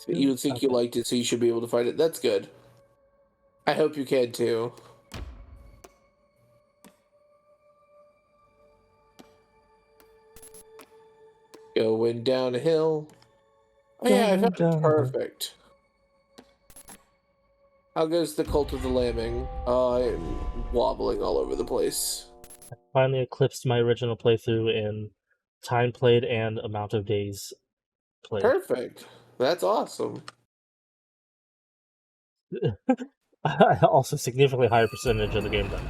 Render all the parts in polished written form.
You would think you Okay. liked it, so you should be able to find it. That's good. I hope you can too. Going down a hill. Oh yeah, I found it. Perfect. How goes the Cult of the Lambing? I'm wobbling all over the place. Finally eclipsed my original playthrough in time played and amount of days played. Perfect. That's awesome. Also, significantly higher percentage of the game done.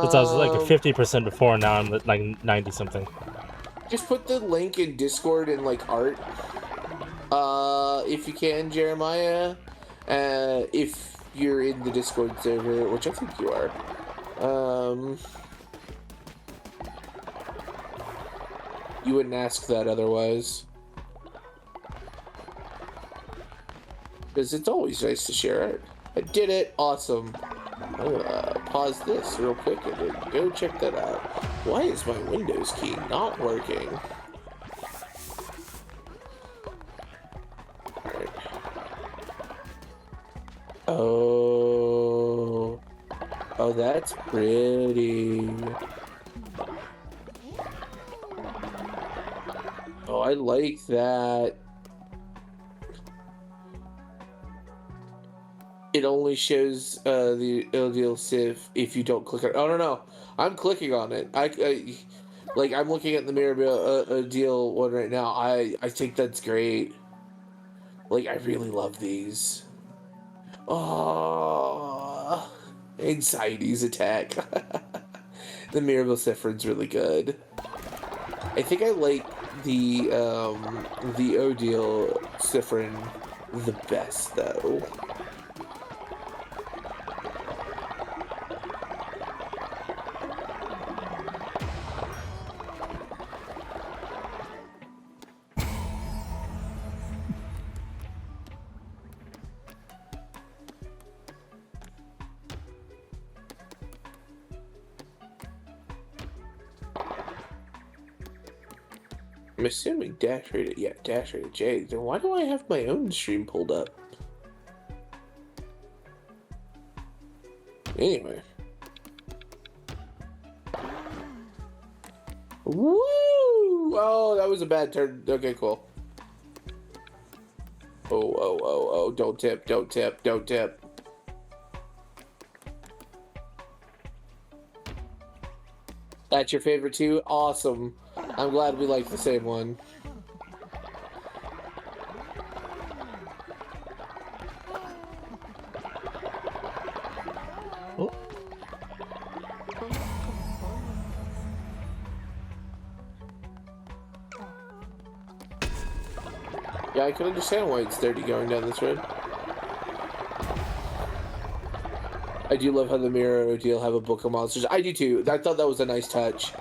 Since I was like at 50% before, and now I'm at like 90 something. Just put the link in Discord and like art. If you can, Jeremiah. If you're in the Discord server, which I think you are. You wouldn't ask that otherwise. Because it's always nice to share art. I did it! Awesome. I'm gonna pause this real quick and then go check that out. Why is my Windows key not working? Alright. Oh. Oh, that's pretty. Oh, I like that. It only shows the LDL Civ if you don't click on it. Oh, no. I'm clicking on it. Like, I'm looking at the Mirabelle deal one right now. I think that's great. Like, I really love these. Oh, anxiety's attack. The Mirabelle Ciffrin's really good. I think I like the Odile Ciffrin the best, though. I'm assuming dash rated, yeah, dash rated J. Then why do I have my own stream pulled up? Anyway. Woo! Oh, that was a bad turn. Okay, cool. Oh, don't tip, don't tip, don't tip. That's your favorite too? Awesome. I'm glad we like the same one. Oh. Yeah, I can understand why it's dirty going down this road. I do love how the Mirror deal have a book of monsters. I do too. I thought that was a nice touch.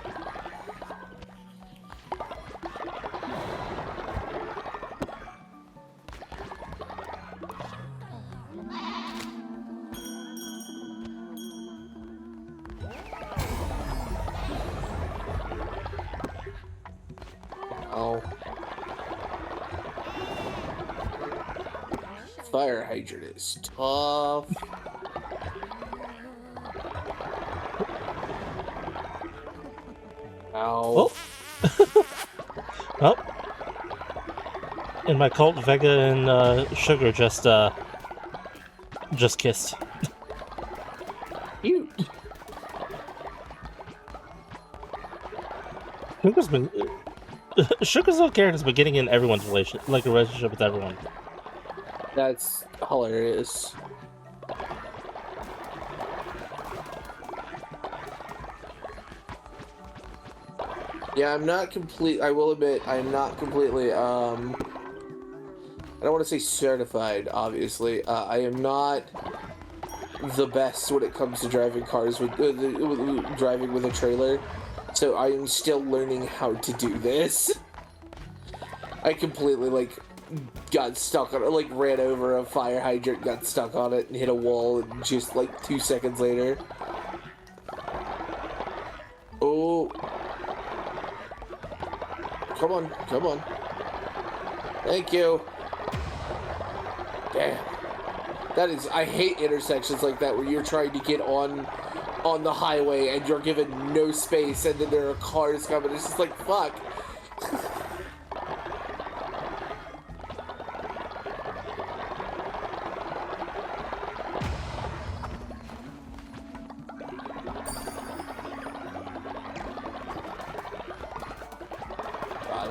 Oh. Fire hydrant is tough. Ow. Oh. Oh. And my cult, Vega and Sugar just kissed. Cute. Sugar's little character's been getting in everyone's relationship with everyone. That's hilarious. Yeah, I'm not complete. I will admit, I'm not completely. I don't want to say certified. Obviously, I am not the best when it comes to driving cars with driving with a trailer. So I am still learning how to do this. I completely got stuck on it, ran over a fire hydrant, got stuck on it, and hit a wall, and just 2 seconds later. Oh. Come on, come on. Thank you. Damn. That is, I hate intersections like that where you're trying to get on the highway and you're given no space and then there are cars coming. It's just like, fuck.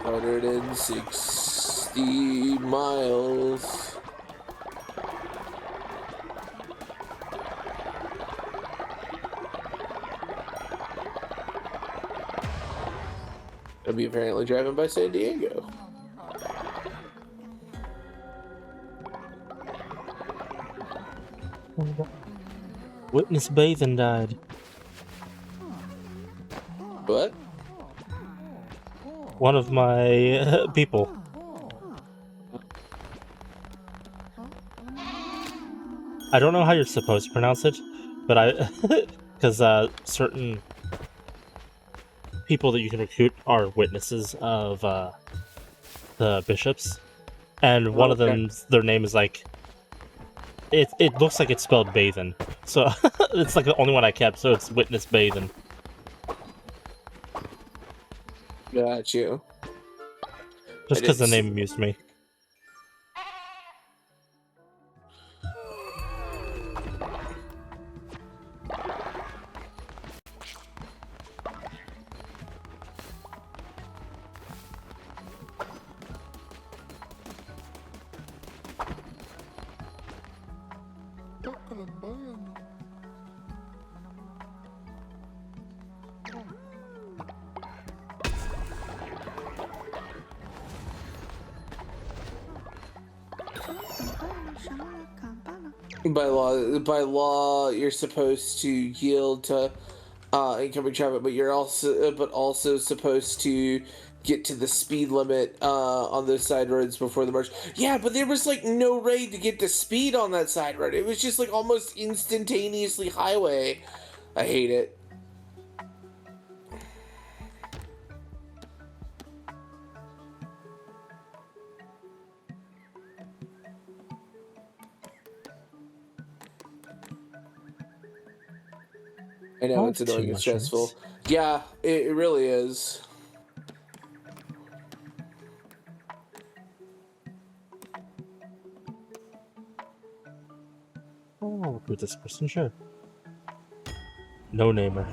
560 miles. I'll be apparently driving by San Diego. Witness Bathan died. What? One of my people. I don't know how you're supposed to pronounce it, but because certain people that you can recruit are witnesses of the bishops, and one of them, their name is like, it looks like it's spelled Bathan, so it's like the only one I kept, so it's Witness Bathan. Got you. Just because the name amused me. By law, you're supposed to yield to incoming traffic, but you're also supposed to get to the speed limit on those side roads before the merge. Yeah, but there was like no way to get the speed on that side road. It was just like almost instantaneously highway. I hate it. I know, it's annoying and stressful. Yeah, it really is. Oh, I'll recruit this person, sure. No namer.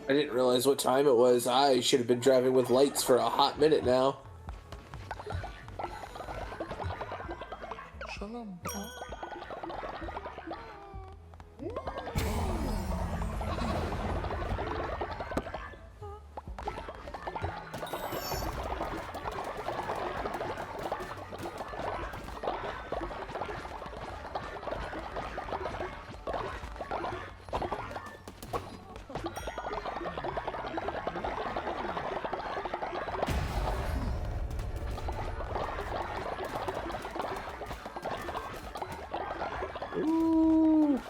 I didn't realize what time it was. I should have been driving with lights for a hot minute now. Shalom. Ooh.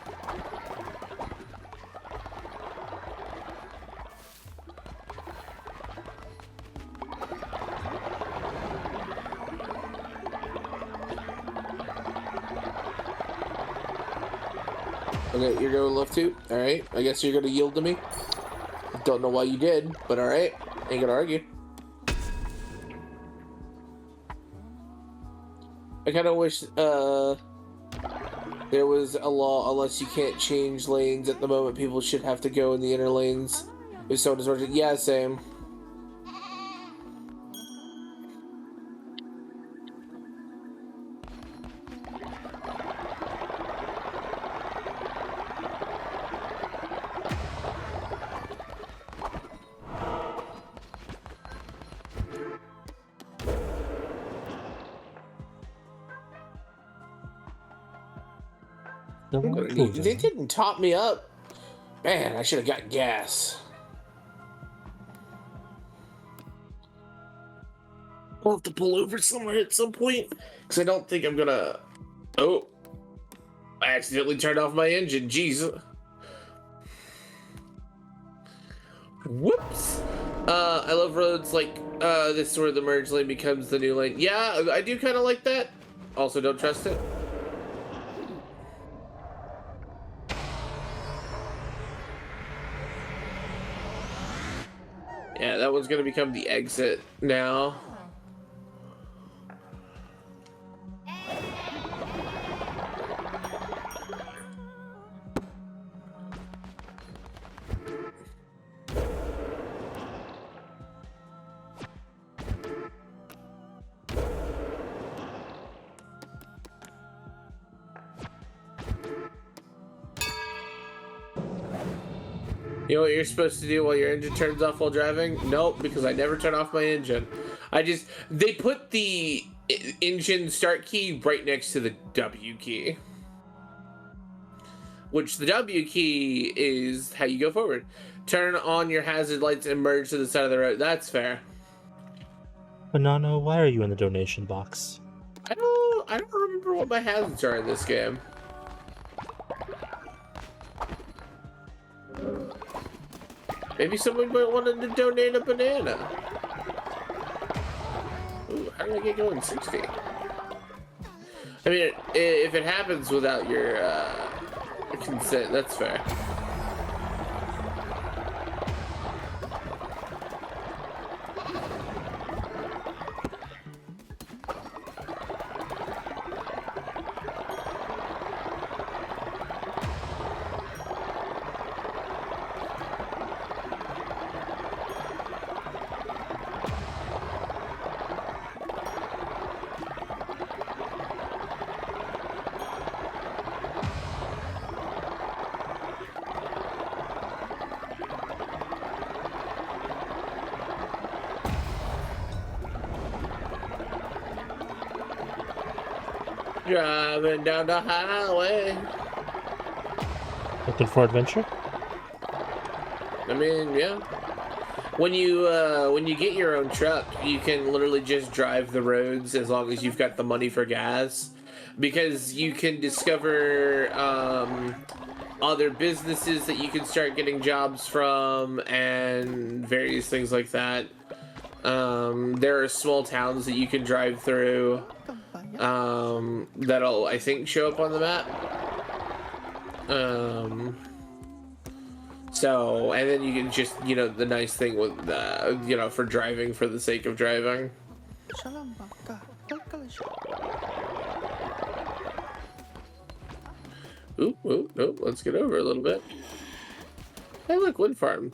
Okay, you're going left too? Alright, I guess you're gonna yield to me. Don't know why you did, but alright. Ain't gonna argue. I kinda wish, there was a law, unless you can't change lanes at the moment, people should have to go in the inner lanes if someone is merging. Yeah, same. They didn't top me up. Man, I should have gotten gas. I'll have to pull over somewhere at some point, because I don't think I'm gonna... Oh, I accidentally turned off my engine. Jeez. Whoops. I love roads like this where the merge lane becomes the new lane. Yeah, I do kind of like that. Also, don't trust it. Yeah, that one's gonna become the exit now. You know what you're supposed to do while your engine turns off while driving? Nope, because I never turn off my engine. They put the engine start key right next to the W key. Which the W key is how you go forward. Turn on your hazard lights and merge to the side of the road. That's fair. Banana, why are you in the donation box? I don't remember what my hazards are in this game. Maybe someone might want to donate a banana. Ooh, how did I get going 60? I mean, if it happens without your consent, that's fair. Driving down the highway. Looking for adventure? I mean, yeah. When you get your own truck, you can literally just drive the roads as long as you've got the money for gas, because you can discover other businesses that you can start getting jobs from and various things like that. There are small towns that you can drive through that'll, I think, show up on the map. So, and then you can just, the nice thing with, for driving for the sake of driving. Oop, let's get over a little bit. Hey, look, wind farm.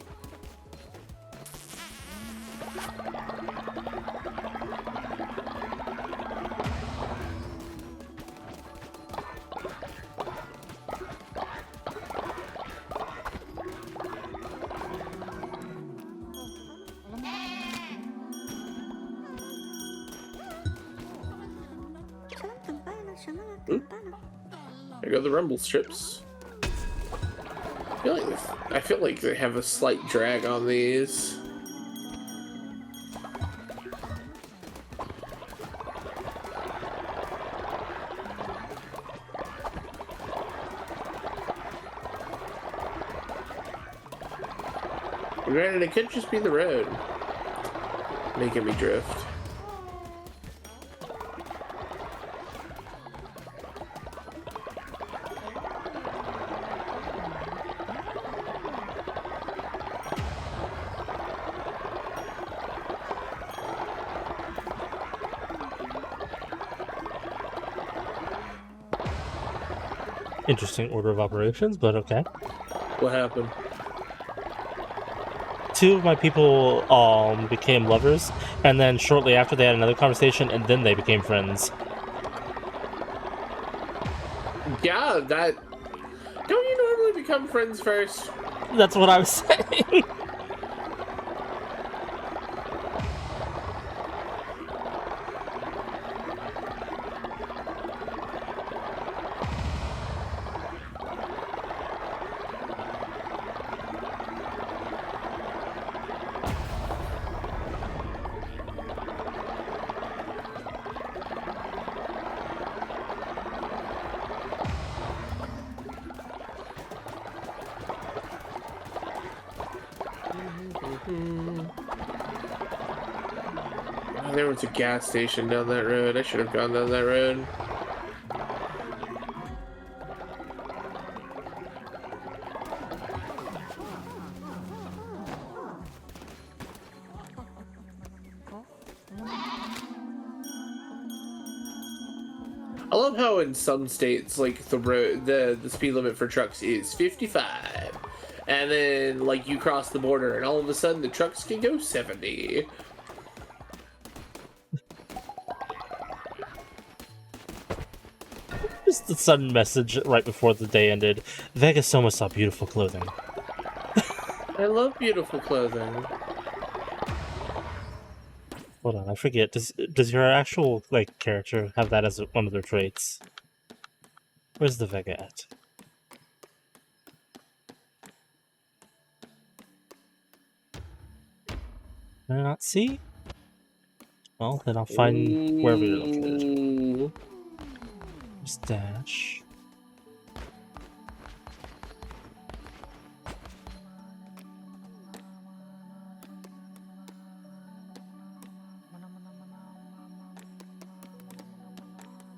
There go the rumble strips. I feel like they have a slight drag on these. Granted, it could just be the road making me drift. Interesting order of operations, but okay. What happened? Two of my people became lovers, and then shortly after they had another conversation, and then they became friends. Yeah, that... Don't you normally become friends first? That's what I was saying. Oh, there was a gas station down that road. I should have gone down that road. I love how in some states, like, the speed limit for trucks is 55. And then, like, you cross the border and all of a sudden the trucks can go 70. Just the sudden message right before the day ended. Vegas Soma saw beautiful clothing. I love beautiful clothing. Hold on, I forget. Does your actual, like, character have that as one of their traits? Where's the Vega at? Can I not see? Well, then I'll find wherever you're located. Just dash.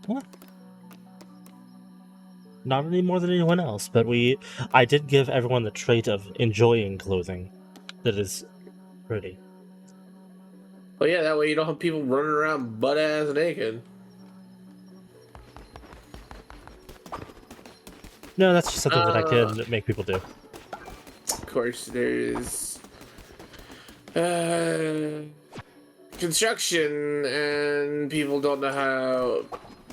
Huh. Not any more than anyone else, but I did give everyone the trait of enjoying clothing that is pretty. Well, yeah, that way you don't have people running around butt-ass naked. No, that's just something that I could make people do. Of course, there's construction, and people don't know how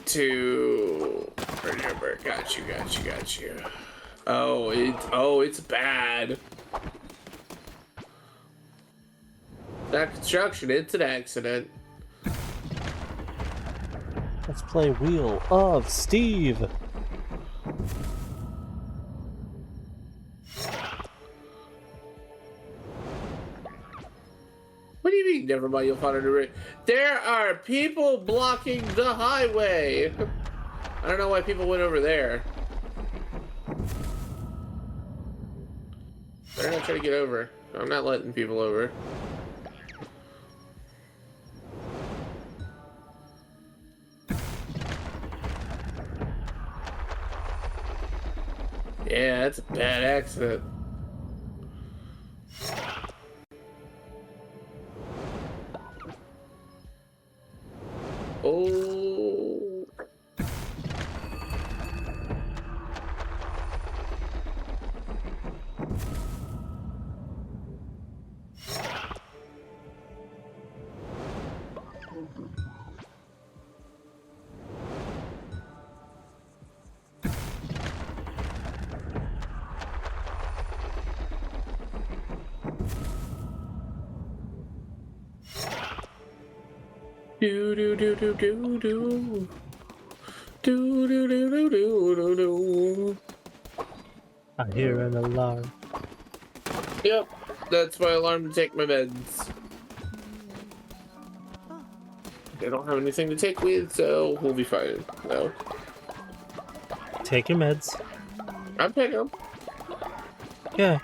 to remember. Got you. Oh, it's bad. That construction, it's an accident. Let's play Wheel of Steve. What do you mean, never mind, you'll find a There are people blocking the highway! I don't know why people went over there. They're not trying to get over. I'm not letting people over. Yeah, that's a bad accident. Oh. Do do do do do do. Do do do do do do do. I hear an alarm. Yep, that's my alarm to take my meds. I don't have anything to take with, so we'll be fine. No. Take your meds. I'm taking them. Yeah.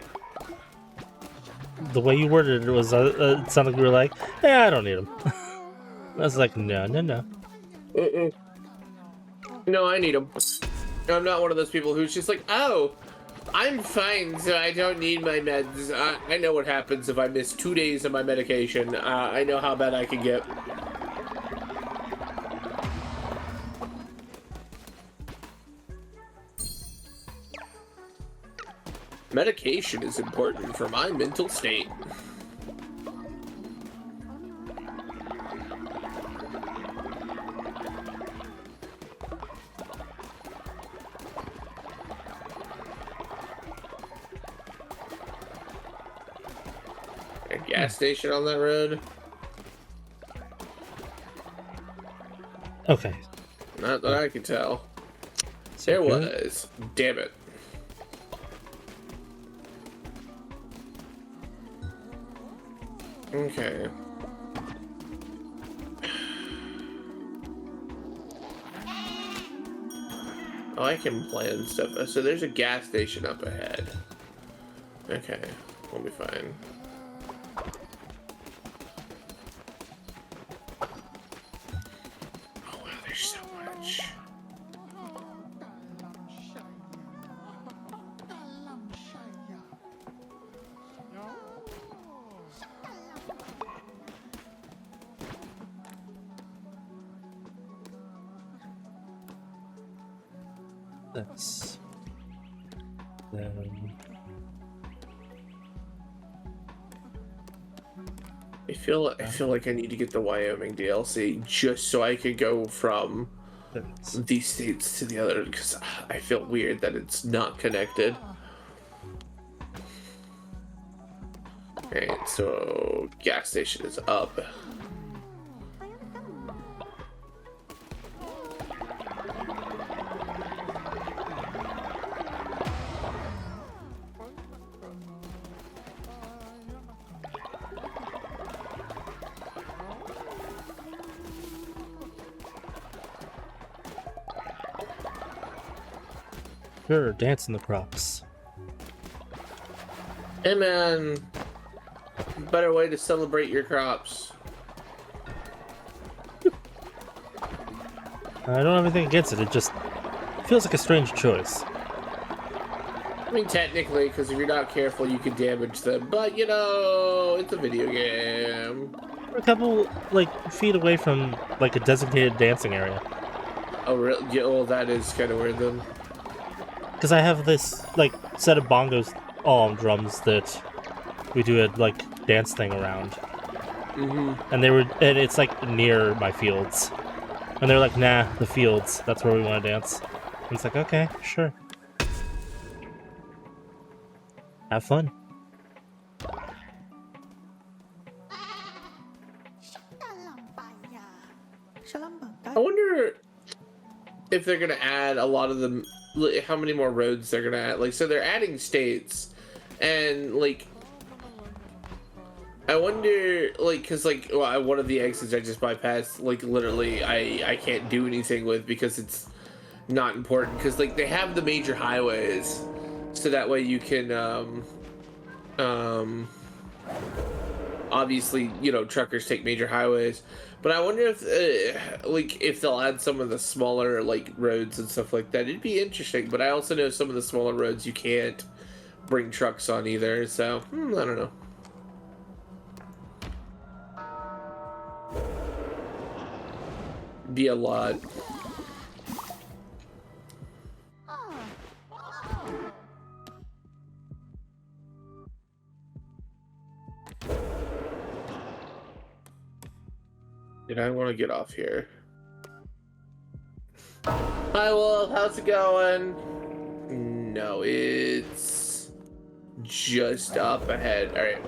The way you worded it was, it sounded like you were like, yeah, I don't need them. I was like, no. No, I need them. I'm not one of those people who's just like, oh, I'm fine, so I don't need my meds. I know what happens if I miss 2 days of my medication. I know how bad I can get. Medication is important for my mental state. A gas station on that road? Okay. Not that I can tell. There was. Damn it. Okay. Oh, I can plan stuff. So there's a gas station up ahead. Okay, we'll be fine. this. Then I feel like I need to get the Wyoming DLC just so I could go from this. these states to the other, because I feel weird that it's not connected. Alright, so gas station is up. Sure, dance in the crops. Hey man, better way to celebrate your crops. I don't have anything against it. It just feels like a strange choice. I mean, technically, because if you're not careful, you could damage them. But, you know, it's a video game. We're a couple, like, feet away from, like, a designated dancing area. Oh, really? Yeah, well, that is kind of weird, then. Because I have this, like, set of bongos, drums that we do a, like, dance thing around. Mm-hmm. And it's, like, near my fields. And they're like, nah, the fields, that's where we want to dance. And it's like, okay, sure. Have fun. I wonder if they're going to add a lot of them, how many more roads they're going to add. Like, so they're adding states, and, like, I wonder, like, because, like, well, one of the exits I just bypassed, like, literally, I can't do anything with because it's not important. Because, like, they have the major highways, so that way you can, obviously, you know, truckers take major highways. But I wonder if, like, if they'll add some of the smaller, like, roads and stuff like that. It'd be interesting, but I also know some of the smaller roads you can't bring trucks on either, so, I don't know. Be a lot. Dude, I want to get off here. Hi, Wolf. How's it going? No, it's just up ahead. All right.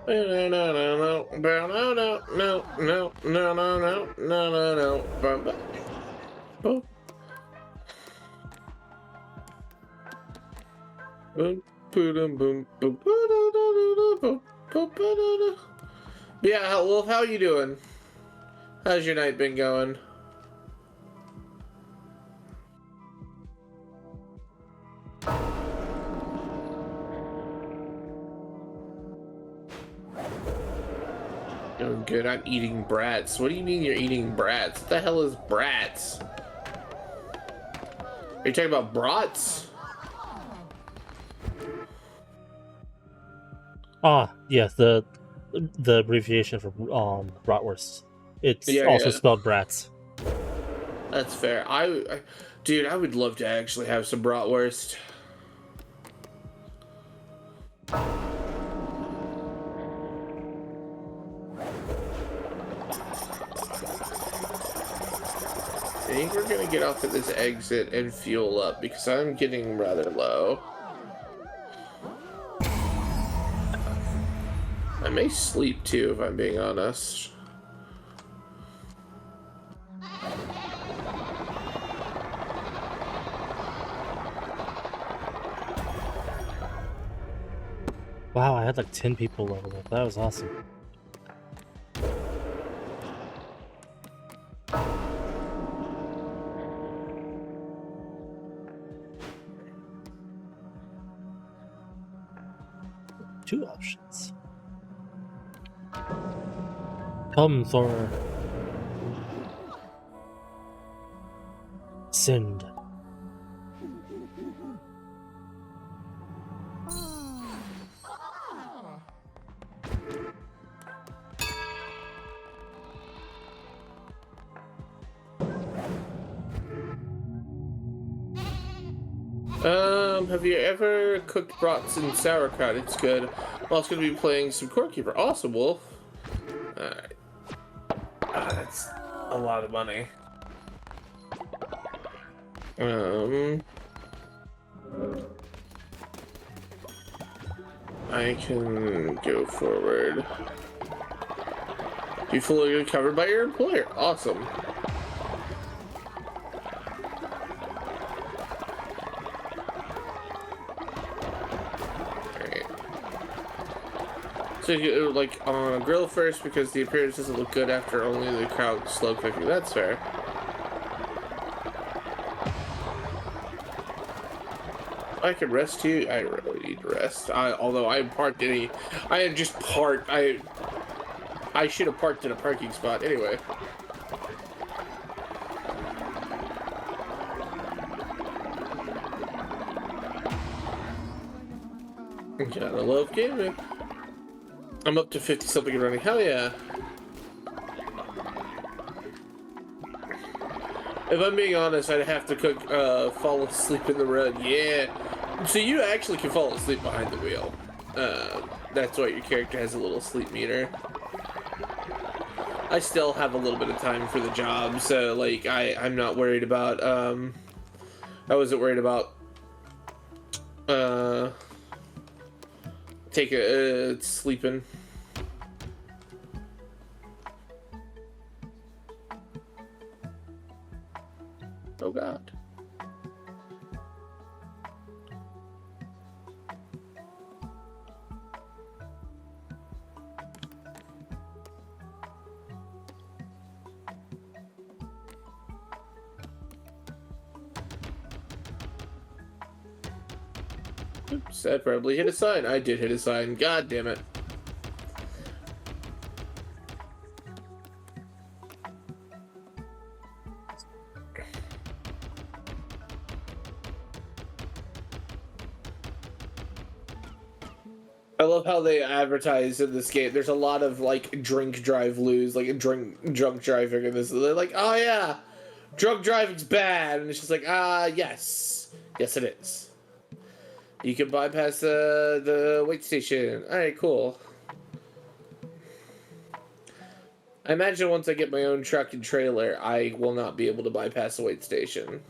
No, no, no, no, no, no, no, no, no, no, no, no, no, no. Boom. Boom, boom, boom, boom, boom. Yeah, Wolf, how you doing? How's your night been going? Doing good. I'm eating brats. What do you mean you're eating brats? What the hell is brats? Are you talking about brats? Yeah, the abbreviation for bratwurst. It's Yeah, also yeah. spelled brats. That's fair. Dude, I would love to actually have some bratwurst. I think we're gonna get off at this exit and fuel up because I'm getting rather low. I may sleep too, if I'm being honest. Wow, I had like 10 people level up. That was awesome. Two options. Come, Thor. Send. Have you ever cooked brats and sauerkraut? It's good. I'm also going to be playing some Core Keeper. Awesome, Wolf. Alright. That's a lot of money. I can go forward. You fully covered by your employer. Awesome. Alright. So you like on a grill first because the appearance doesn't look good after only the crowd slow cooking. That's fair. I can rest too. I really need to rest. Although I parked I should have parked in a parking spot anyway. Gotta love gaming. I'm up to 50 something and running. Hell yeah. If I'm being honest, I'd have to cook, fall asleep in the road. Yeah. So you actually can fall asleep behind the wheel. That's why your character has a little sleep meter. I still have a little bit of time for the job, so like I'm not worried about I wasn't worried about sleeping. Oh god. Oops, I probably hit a sign. I did hit a sign. God damn it. I love how they advertise in this game. There's a lot of like drink, drive, lose, like drunk driving in this. They're like, oh yeah, drunk driving's bad, and it's just like, yes, yes it is. You can bypass the wait station. All right, cool. I imagine once I get my own truck and trailer, I will not be able to bypass the wait station.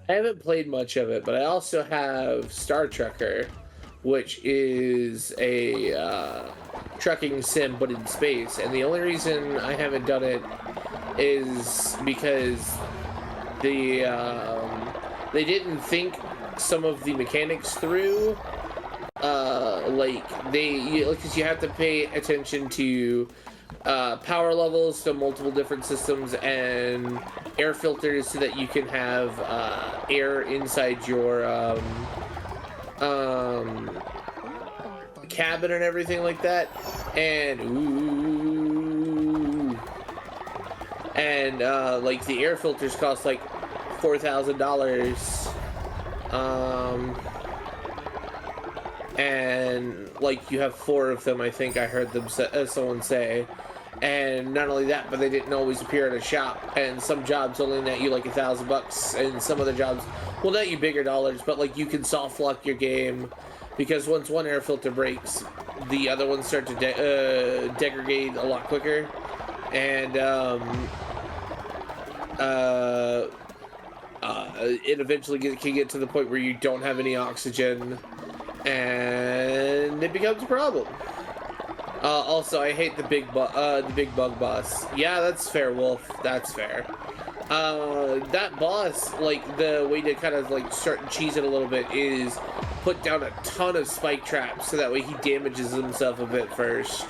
I haven't played much of it, but I also have Star Trekker, which is a trucking sim but in space. And the only reason I haven't done it is because they didn't think some of the mechanics through. Because you have to pay attention to power levels to multiple different systems and air filters so that you can have air inside your cabin and everything like that. And like the air filters cost like $4,000. And like you have 4 of them, I think I heard them someone say. And not only that, but they didn't always appear in a shop. And some jobs only net you like $1,000, and some other jobs will net you bigger dollars. But like you can soft lock your game, because once one air filter breaks, the other ones start to degrade a lot quicker. And it eventually can get to the point where you don't have any oxygen, and it becomes a problem. Also, I hate the big bug boss. Yeah, that's fair, Wolf. That's fair. That boss, like, the way to kind of, like, start and cheese it a little bit is put down a ton of spike traps so that way he damages himself a bit first.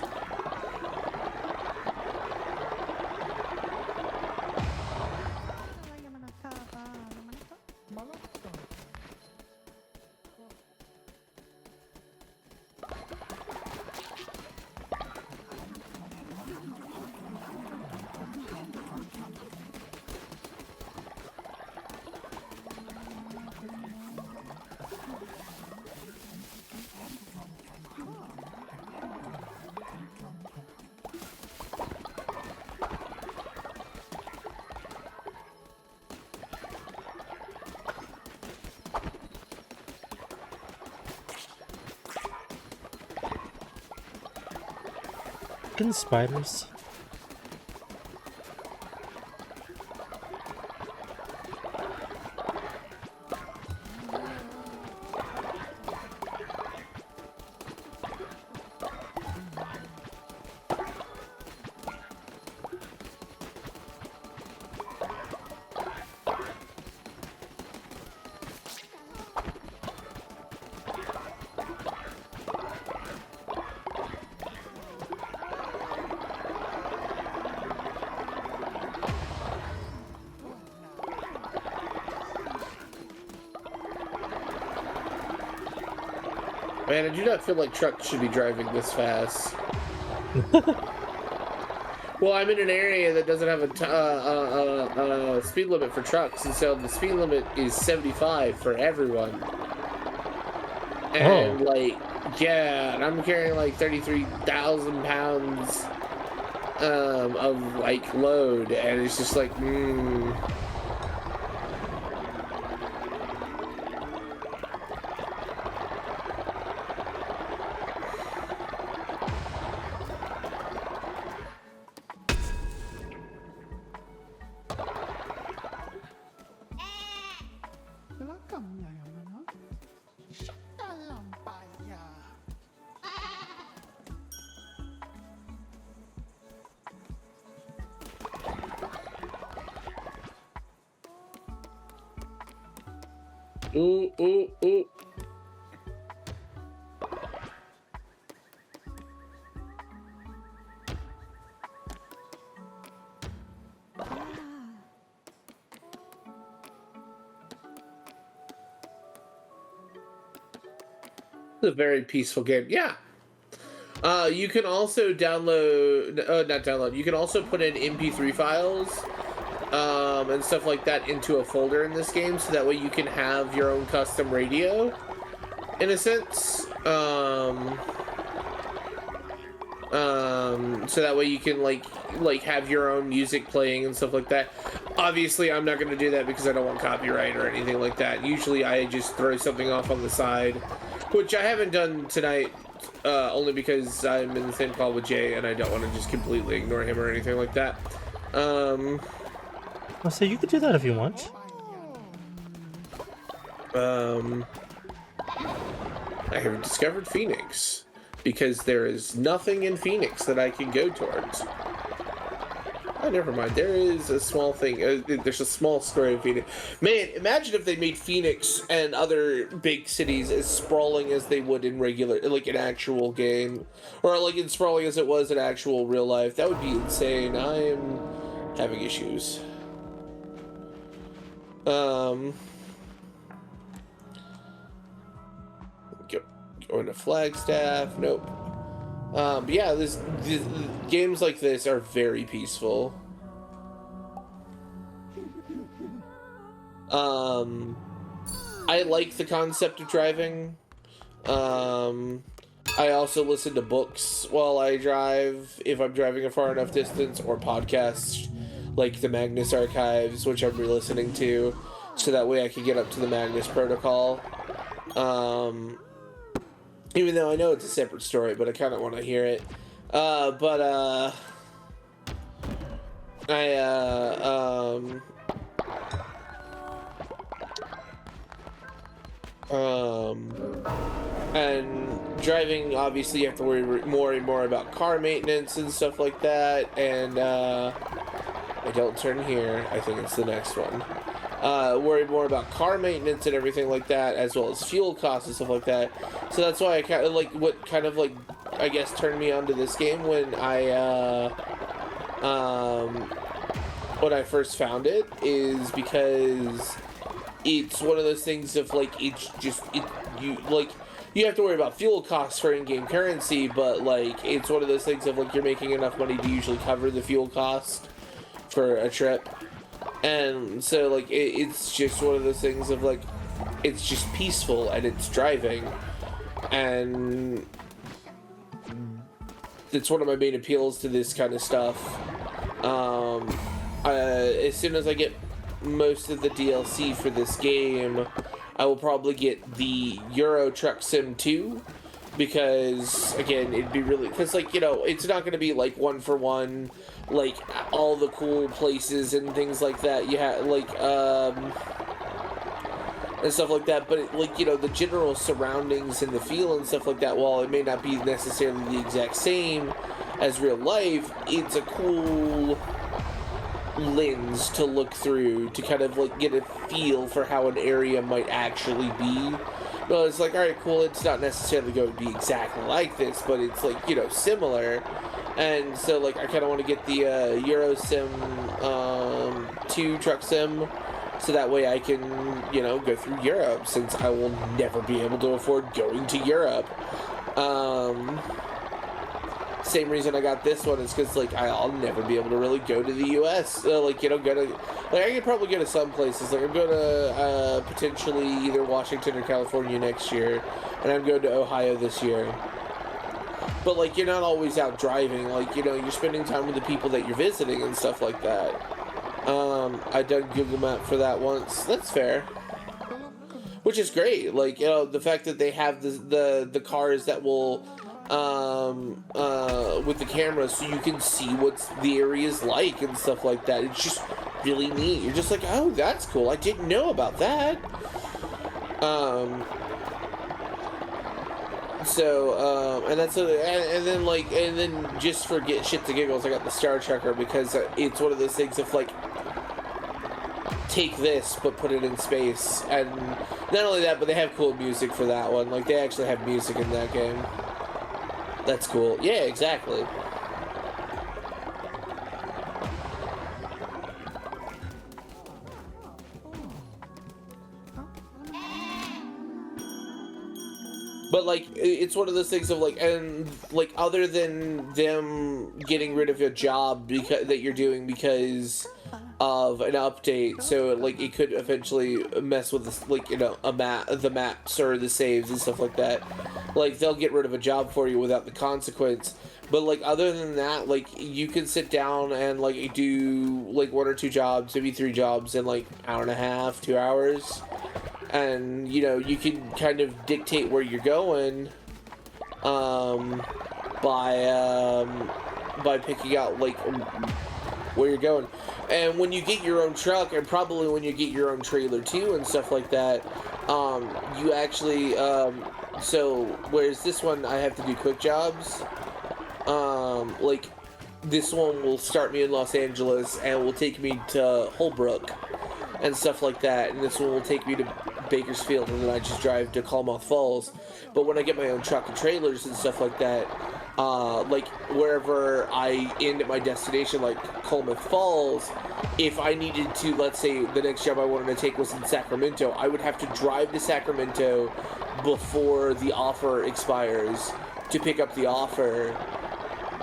freaking spiders. Man, I do not feel like trucks should be driving this fast. Well, I'm in an area that doesn't have a speed limit for trucks, and so the speed limit is 75 for everyone. And, like, yeah, and I'm carrying, like, 33,000 pounds of, like, load, and it's just like, ooh, ooh, ooh. It's a very peaceful game. Yeah. You can also download, not download, you can also put in MP3 files and stuff like that into a folder in this game, so that way you can have your own custom radio, in a sense. So that way you can like have your own music playing and stuff like that. Obviously, I'm not going to do that because I don't want copyright or anything like that. Usually, I just throw something off on the side, which I haven't done tonight, only because I'm in the same call with Jay, and I don't want to just completely ignore him or anything like that. Well, so you could do that if you want. I have discovered Phoenix, because there is nothing in Phoenix that I can go towards. Oh, never mind. There is a small thing. There's a small square in Phoenix. Man, imagine if they made Phoenix and other big cities as sprawling as they would in regular, like an actual game, or like as sprawling as it was in actual real life. That would be insane. I am having issues. Going to Flagstaff. Nope. But yeah, this games like this are very peaceful. I like the concept of driving. I also listen to books while I drive, if I'm driving a far enough distance, or podcasts like the Magnus Archives, which I'm re-listening to, so that way I can get up to the Magnus Protocol. Even though I know it's a separate story, but I kind of want to hear it. And driving, obviously, you have to worry more and more about car maintenance and stuff like that. And, I don't turn here. I think it's the next one. Worry more about car maintenance and everything like that, as well as fuel costs and stuff like that. So that's why I kind of like, what kind of like, I guess, turned me onto this game when I first found it, is because it's one of those things of like, it's just, you have to worry about fuel costs for in-game currency, but like, it's one of those things of like, you're making enough money to usually cover the fuel cost for a trip. And so, like, it's just one of those things of, like, it's just peaceful and it's driving. And it's one of my main appeals to this kind of stuff. As soon as I get most of the DLC for this game, I will probably get the Euro Truck Sim 2, because again, it'd be really, because like, you know, it's not going to be like one for one, like all the cool places and things like that. You have like and stuff like that, but it, like, you know, the general surroundings and the feel and stuff like that, while it may not be necessarily the exact same as real life, it's a cool lens to look through to kind of like get a feel for how an area might actually be. Well, it's like, all right, cool, it's not necessarily going to be exactly like this, but it's like, you know, similar. And so like I kind of want to get the Euro Sim 2 truck sim, so that way I can, you know, go through Europe, since I will never be able to afford going to Europe. Same reason I got this one is because, like, I'll never be able to really go to the U.S. Like, you know, go to, like, I could probably go to some places. Like, I'm going to potentially either Washington or California next year, and I'm going to Ohio this year. But, like, you're not always out driving. Like, you know, you're spending time with the people that you're visiting and stuff like that. I done Google Map for that once. That's fair. Which is great. Like, you know, the fact that they have the cars that will with the camera, so you can see what the area's like and stuff like that. It's just really neat. You're just like, oh, that's cool. I didn't know about that. And that's and then just for shits and giggles, I got the Star Trekker, because it's one of those things of like, take this but put it in space. And not only that, but they have cool music for that one. Like, they actually have music in that game. That's cool. Yeah, exactly. But, like, it's one of those things of, like, and, like, other than them getting rid of a job that you're doing because of an update, so, like, it could eventually mess with, like, you know, the maps or the saves and stuff like that. Like, they'll get rid of a job for you without the consequence. But, like, other than that, like, you can sit down and, like, do, like, 1 or 2 jobs, maybe 3 jobs in, like, hour and a half, 2 hours. And, you know, you can kind of dictate where you're going by picking out, like, where you're going. And when you get your own truck, and probably when you get your own trailer too and stuff like that, you actually, so whereas this one I have to do quick jobs, like, this one will start me in Los Angeles and will take me to Holbrook and stuff like that, and this one will take me to Bakersfield, and then I just drive to Klamath Falls. But when I get my own truck and trailers and stuff like that, like, wherever I end at my destination, like Klamath Falls, if I needed to, let's say the next job I wanted to take was in Sacramento, I would have to drive to Sacramento before the offer expires to pick up the offer,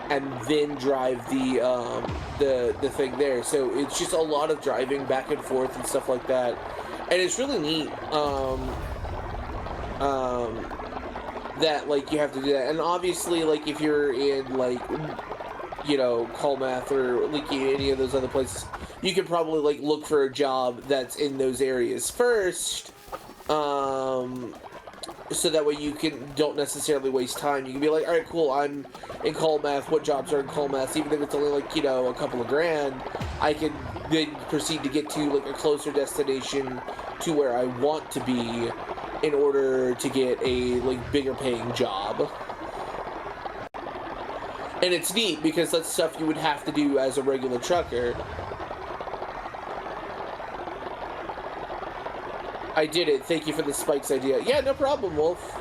and then drive the thing there. So it's just a lot of driving back and forth and stuff like that, and it's really neat that, like, you have to do that. And obviously, like, if you're in, like, you know, Klamath or like any of those other places, you can probably, like, look for a job that's in those areas first, so that way you don't necessarily waste time. You can be like, all right, cool, I'm in Klamath, what jobs are in Klamath? Even if it's only, like, you know, a couple of grand, I can then proceed to get to, like, a closer destination to where I want to be in order to get a, like, bigger paying job. And it's neat because that's stuff you would have to do as a regular trucker. I did it. Thank you for the spikes idea. Yeah, no problem, Wolf.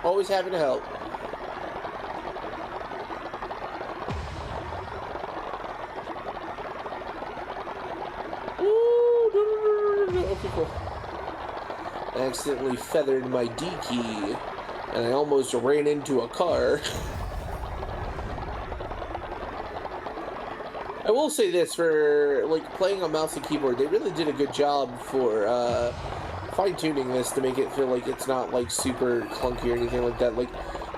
Always happy to help. Ooh, no. Okay, cool. I accidentally feathered my D key, and I almost ran into a car. I will say this, for, like, playing on mouse and keyboard, they really did a good job for fine-tuning this to make it feel like it's not, like, super clunky or anything like that. Like,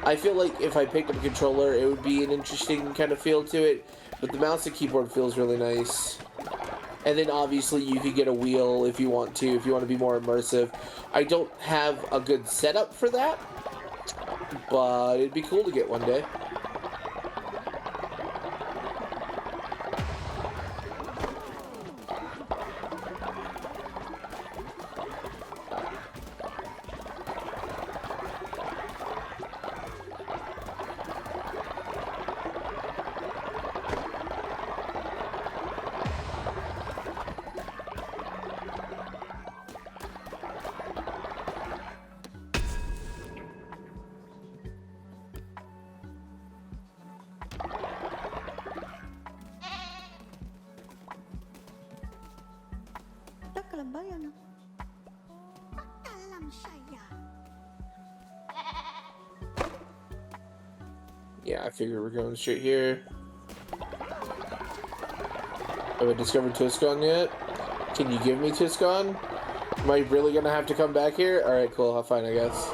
I feel like if I picked up a controller, it would be an interesting kind of feel to it, but the mouse and keyboard feels really nice. And then obviously you could get a wheel if you want to be more immersive. I don't have a good setup for that, but it'd be cool to get one day. Yeah, I figure we're going straight here. Have I discovered Tuscan yet? Can you give me Tuscan? Am I really gonna have to come back here? Alright, cool, fine, I guess.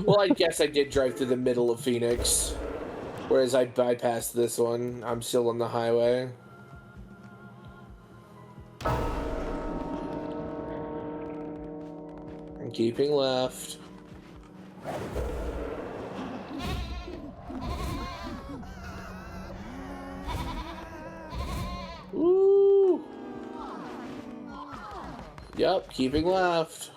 Well, I guess I did drive through the middle of Phoenix. Whereas I bypassed this one. I'm still on the highway. I'm keeping left. Woo! Yep, keeping left.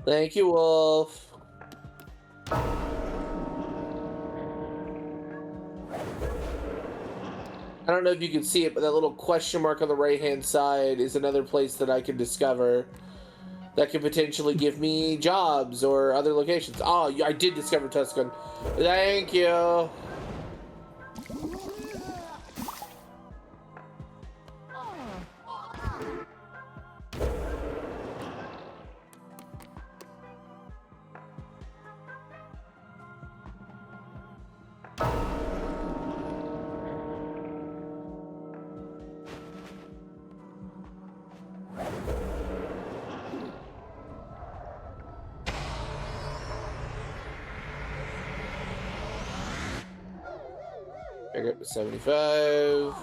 Thank you, Wolf. I don't know if you can see it, but that little question mark on the right-hand side is another place that I can discover that could potentially give me jobs or other locations. Oh, I did discover Tuscan. Thank you. Back up to 75.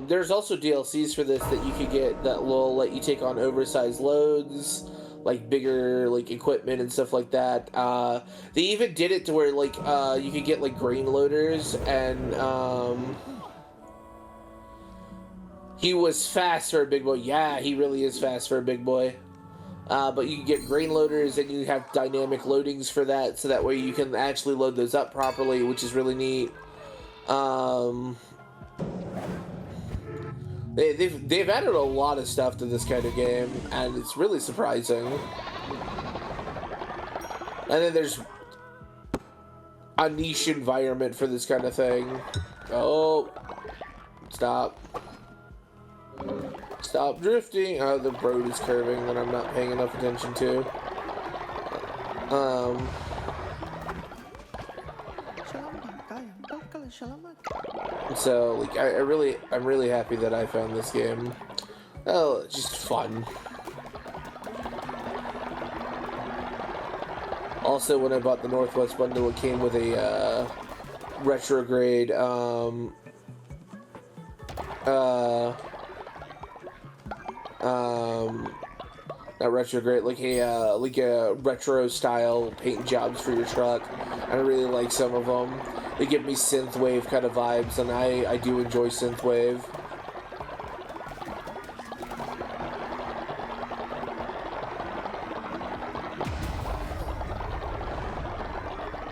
There's also DLCs for this that you could get that will let you take on oversized loads, like bigger like equipment and stuff like that. They even did it to where like you could get like grain loaders, and he was fast for a big boy. Yeah, he really is fast for a big boy. But you can get grain loaders, and you have dynamic loadings for that, so that way you can actually load those up properly, which is really neat. They've added a lot of stuff to this kind of game, and it's really surprising. And then there's a niche environment for this kind of thing. Oh, stop. Stop drifting. Oh, the road is curving that I'm not paying enough attention to. So like I'm really happy that I found this game. Oh, it's just fun. Also, when I bought the Northwest bundle, it came with a retrograde not retrograde, like a retro style paint jobs for your truck. I really like some of them. They give me synthwave kind of vibes, and I do enjoy synthwave.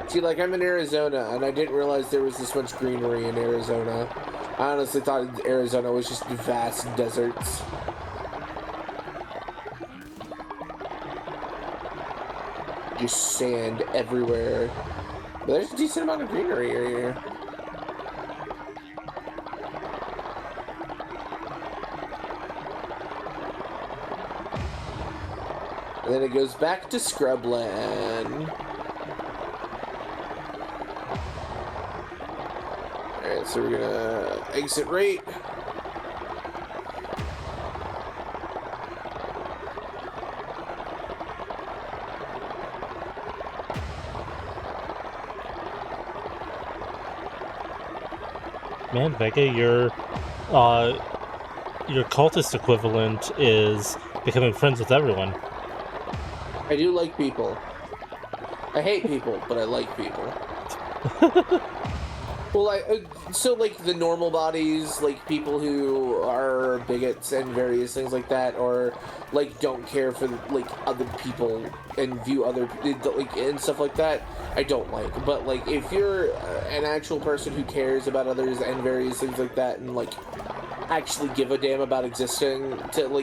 See, like, I'm in Arizona, and I didn't realize there was this much greenery in Arizona. I honestly thought Arizona was just vast deserts. Just sand everywhere. But there's a decent amount of greenery here. And then it goes back to Scrubland. Alright, so we're gonna exit right. Man, Vega, your your cultist equivalent is becoming friends with everyone. I do like people. I hate people, but I like people. Well, so like the normal bodies, like people who are bigots and various things like that, or like don't care for like other people and view other like and stuff like that, I don't like. But like if you're an actual person who cares about others and various things like that, and like actually give a damn about existing to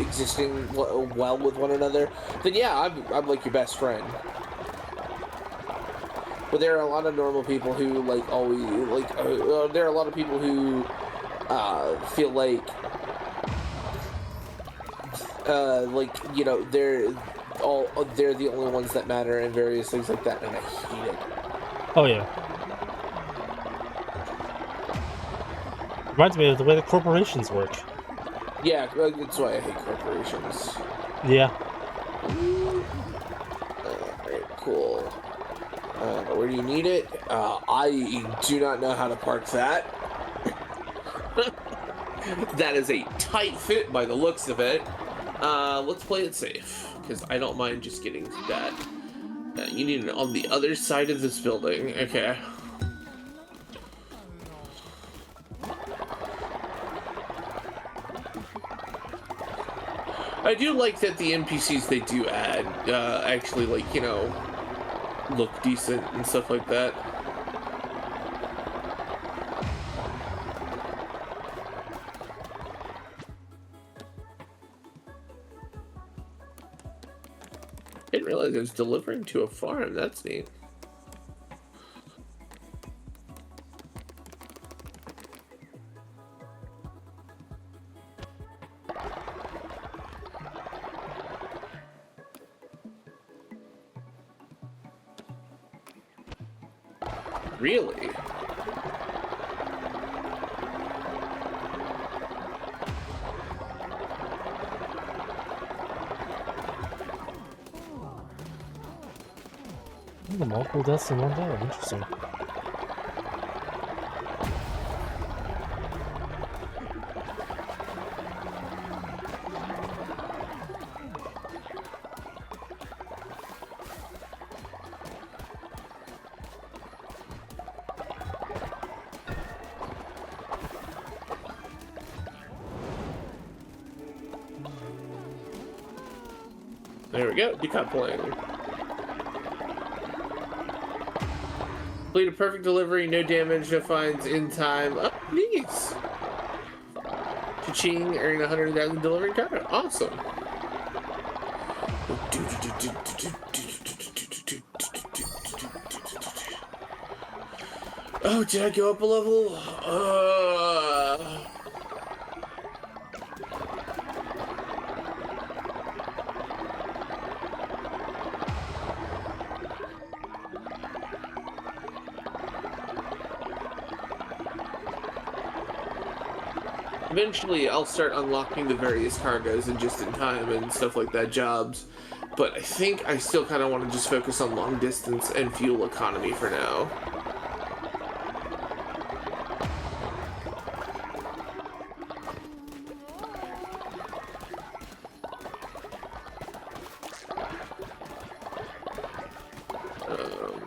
existing well with one another, then yeah, I'm like your best friend. But there are a lot of normal people who like always like there are a lot of people who feel like you know they're the only ones that matter and various things like that, and I hate it. Oh yeah. Reminds me of the way that corporations work. Yeah, that's why I hate corporations. Yeah. Alright, cool. Where do you need it? I do not know how to park that. That is a tight fit by the looks of it. Let's play it safe, because I don't mind just getting that. You need it on the other side of this building. Okay. I do like that the NPCs they do add actually, like, you know, look decent and stuff like that. Didn't realize it was delivering to a farm. That's neat. Really? The multiple deaths in one day. Interesting. There we go. Decoupling. Complete a perfect delivery, no damage, no fines, in time. Oh, nice. Cha-ching, earning 100,000 delivery cargo. Awesome. Oh, did I go up a level? Eventually, I'll start unlocking the various cargoes and just in time and stuff like that, jobs. But I think I still kind of want to just focus on long distance and fuel economy for now.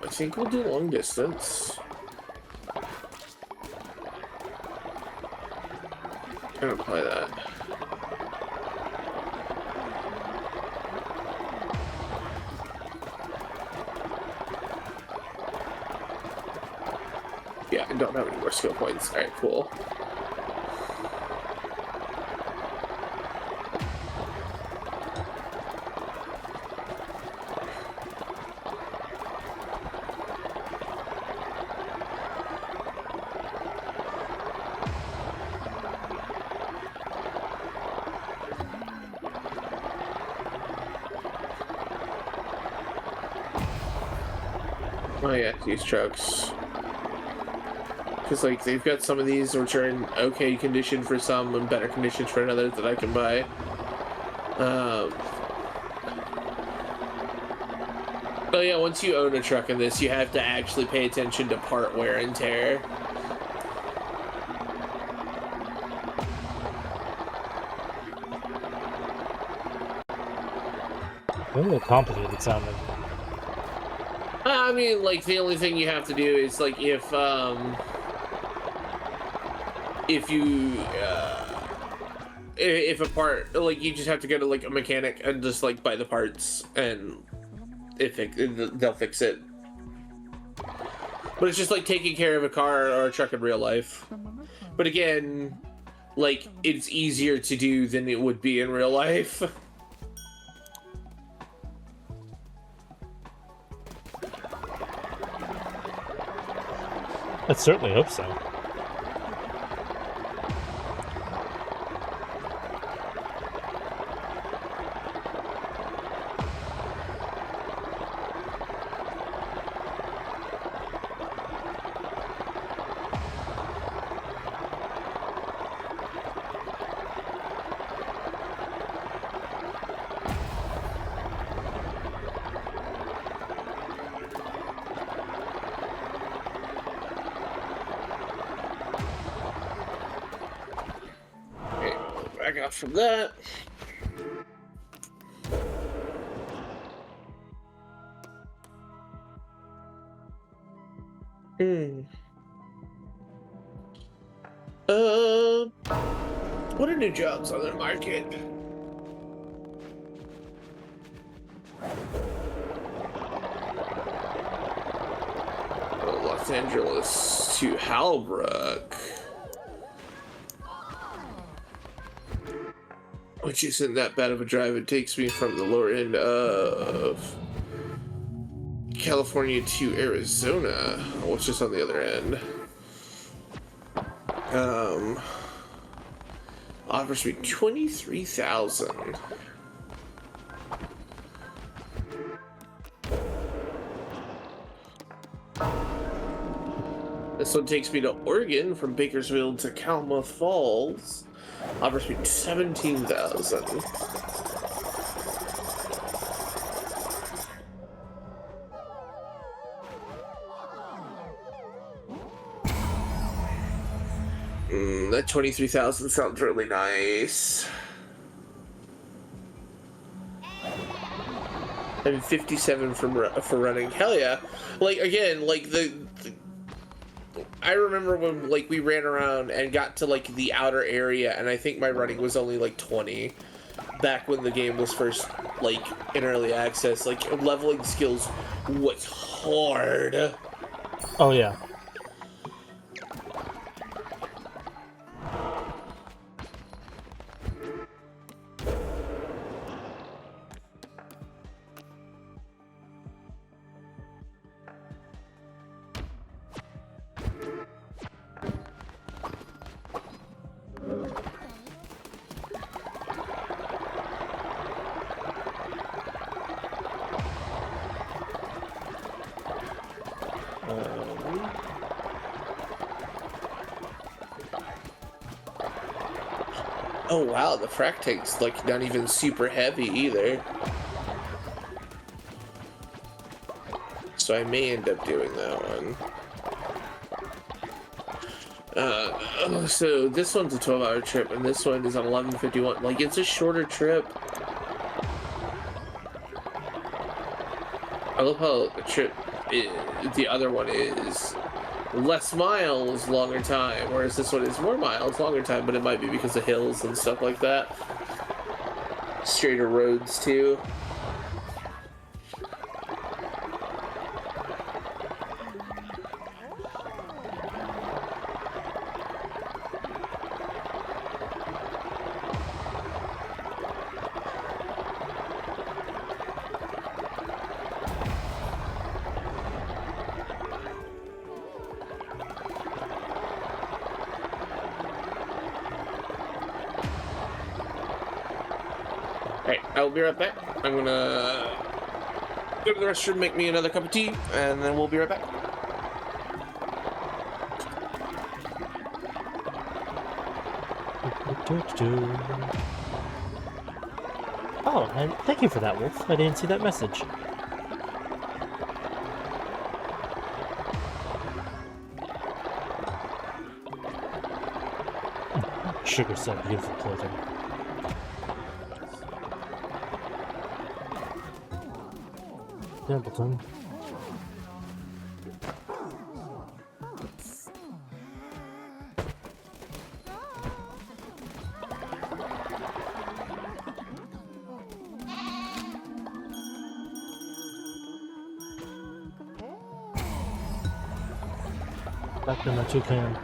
I think we'll do long distance. I'm gonna play that. Yeah, I don't have any more skill points. Alright, cool. Oh yeah, these trucks. Because like they've got some of these which are in okay condition for some and better conditions for others that I can buy. But yeah, once you own a truck in this, you have to actually pay attention to part wear and tear. A little complicated sounding. I mean, like, the only thing you have to do is, like, if a part, like, you just have to go to, like, a mechanic and just, like, buy the parts, and they'll fix it. But it's just like taking care of a car or a truck in real life. But again, like, it's easier to do than it would be in real life. I certainly hope so. Back off from that. What are new jobs on the market? Los Angeles to Halbrook, which isn't that bad of a drive. It takes me from the lower end of California to Arizona, which is on the other end. Offers me 23,000. This one takes me to Oregon from Bakersfield to Klamath Falls. Offers me 17,000. That 23,000 sounds really nice. And 57 for running. Hell yeah! Like, again, like I remember when, like, we ran around and got to, like, the outer area, and I think my running was only like 20. Back when the game was first, like, in early access, like, leveling skills was hard. Oh yeah. Oh wow, the frac tank's, like, not even super heavy either. So I may end up doing that one. So this one's a 12-hour trip, and this one is on 11:51. Like, it's a shorter trip. I love how the other one is less miles, longer time, whereas this one is more miles, longer time, but it might be because of hills and stuff like that. Straighter roads, too. Alright, I'll be right back. I'm gonna go to the restroom, make me another cup of tea, and then we'll be right back. Oh, and thank you for that, Wolf. I didn't see that message. Sugar said beautiful clothing. Templeton. Back to my toucan.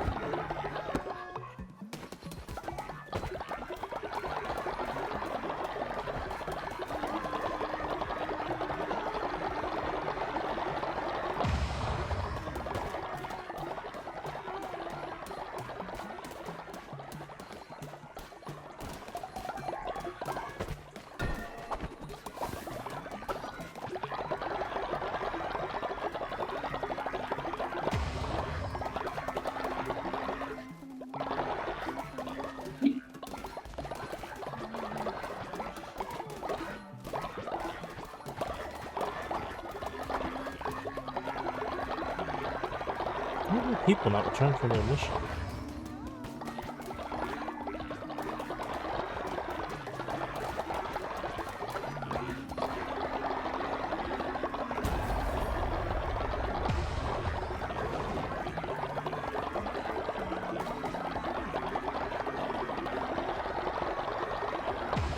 Why are people not returning from their mission?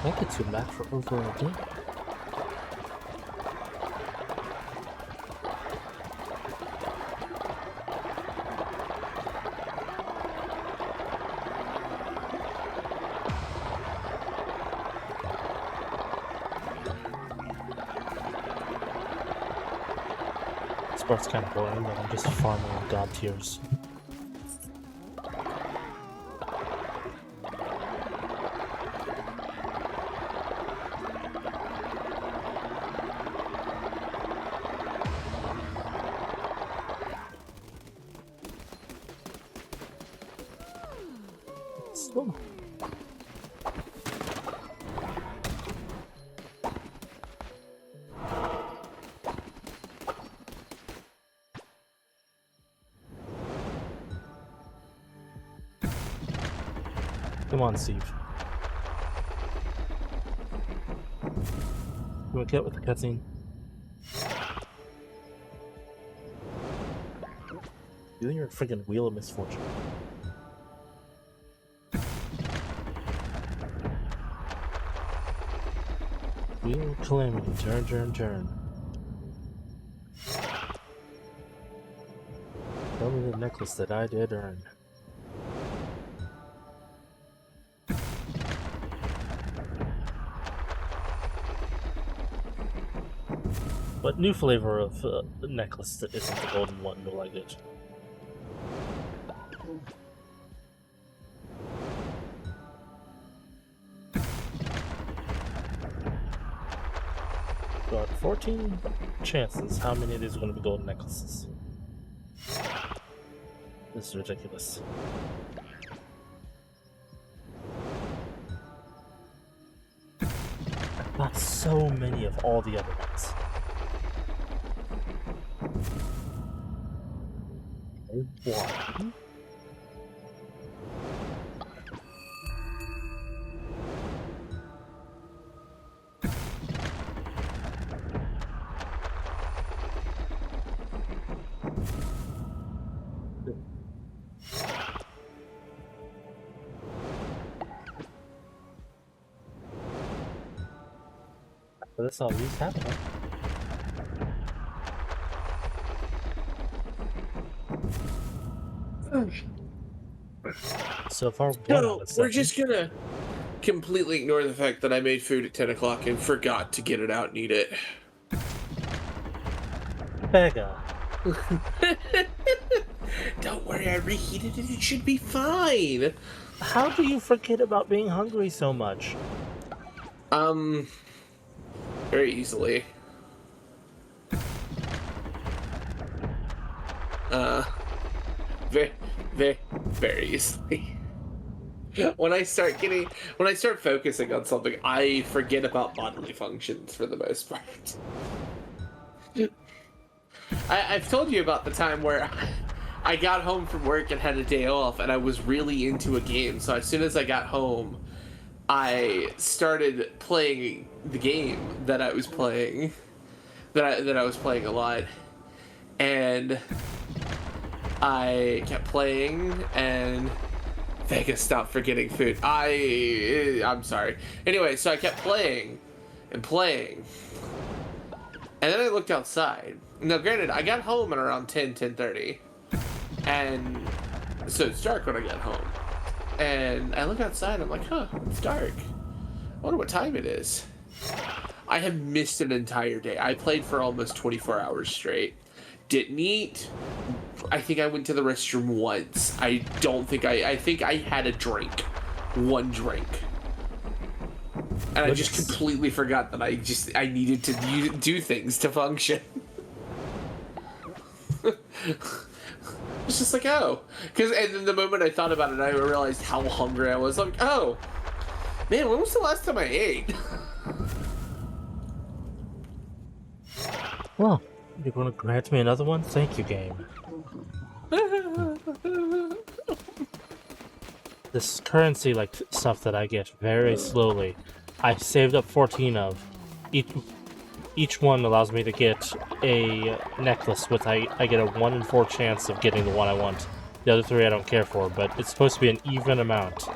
That gets you back for over a day. This part's kind of boring, but I'm just farming god tiers. So. Come on, Steve. You want to get with the cutscene? You think you're a freaking wheel of misfortune? Wheel of calamity, turn, turn, turn. Tell me the necklace that I did earn. What new flavor of necklace that isn't the golden one will I get? Got 14 chances. How many of these are going to be golden necklaces? This is ridiculous. I bought so many of all the other ones. One. So that's all these happening. So far, No, we're just gonna completely ignore the fact that I made food at 10 o'clock and forgot to get it out and eat it. Beggar. Don't worry, I reheated it. It should be fine. How do you forget about being hungry so much? Very easily. Very easily. When I start focusing on something, I forget about bodily functions for the most part. I've told you about the time where I got home from work and had a day off, and I was really into a game. So as soon as I got home, I started playing the game that I was playing. that I was playing a lot, and I kept playing, and Vegas stopped forgetting food. I'm sorry. Anyway, so I kept playing and playing, and then I looked outside. Now, granted, I got home at around 10:30, and so it's dark when I get home. And I look outside, I'm like, huh, it's dark. I wonder what time it is. I have missed an entire day. I played for almost 24 hours straight. Didn't eat. I think I went to the restroom once. I think I had a drink. One drink. And I just completely forgot that I needed to do things to function. It's just like, oh. And then the moment I thought about it, I realized how hungry I was. Like, oh. Man, when was the last time I ate? Well, you're going to grant me another one? Thank you, game. This currency, like, stuff that I get very slowly, I saved up 14 of. Each one allows me to get a necklace with I get a 1 in 4 chance of getting the one I want. The other 3 I don't care for, but it's supposed to be an even amount.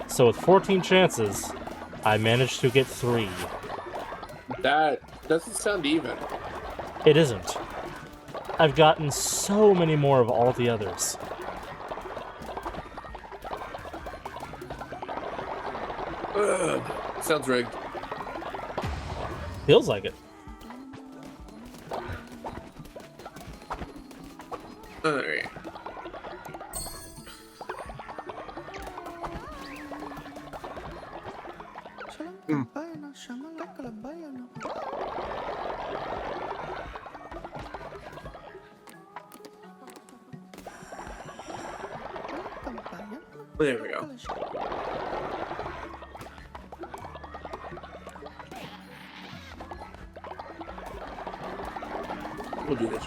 So with 14 chances, I managed to get 3. That doesn't sound even. It isn't. I've gotten so many more of all the others. Ugh. Sounds rigged. Feels like it. Alright. There we go. We'll do this.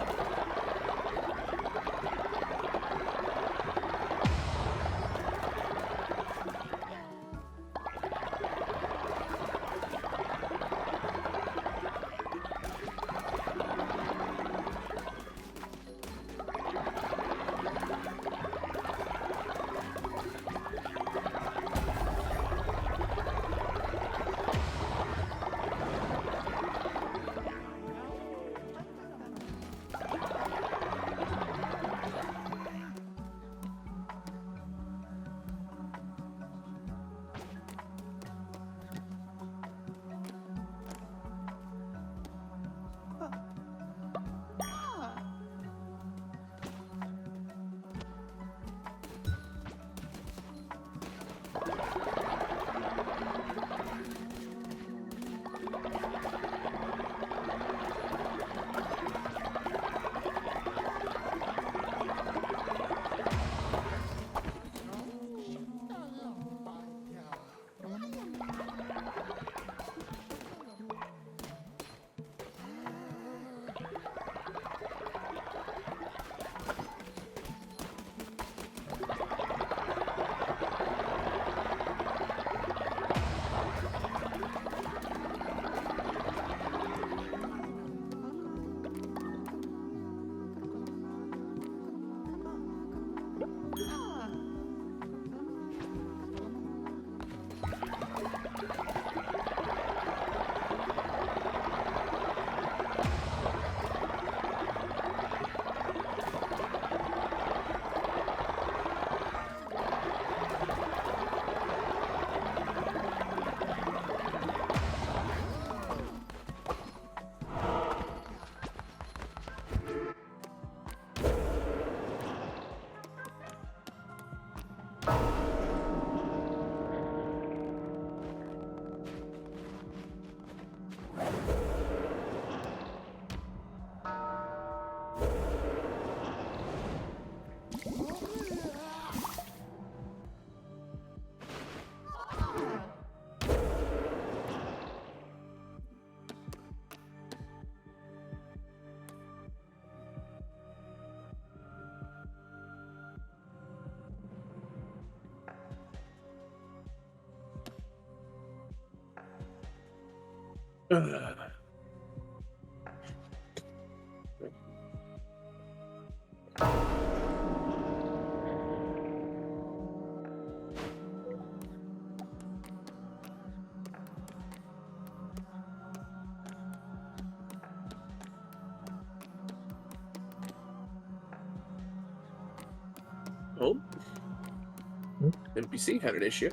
NPC had an issue.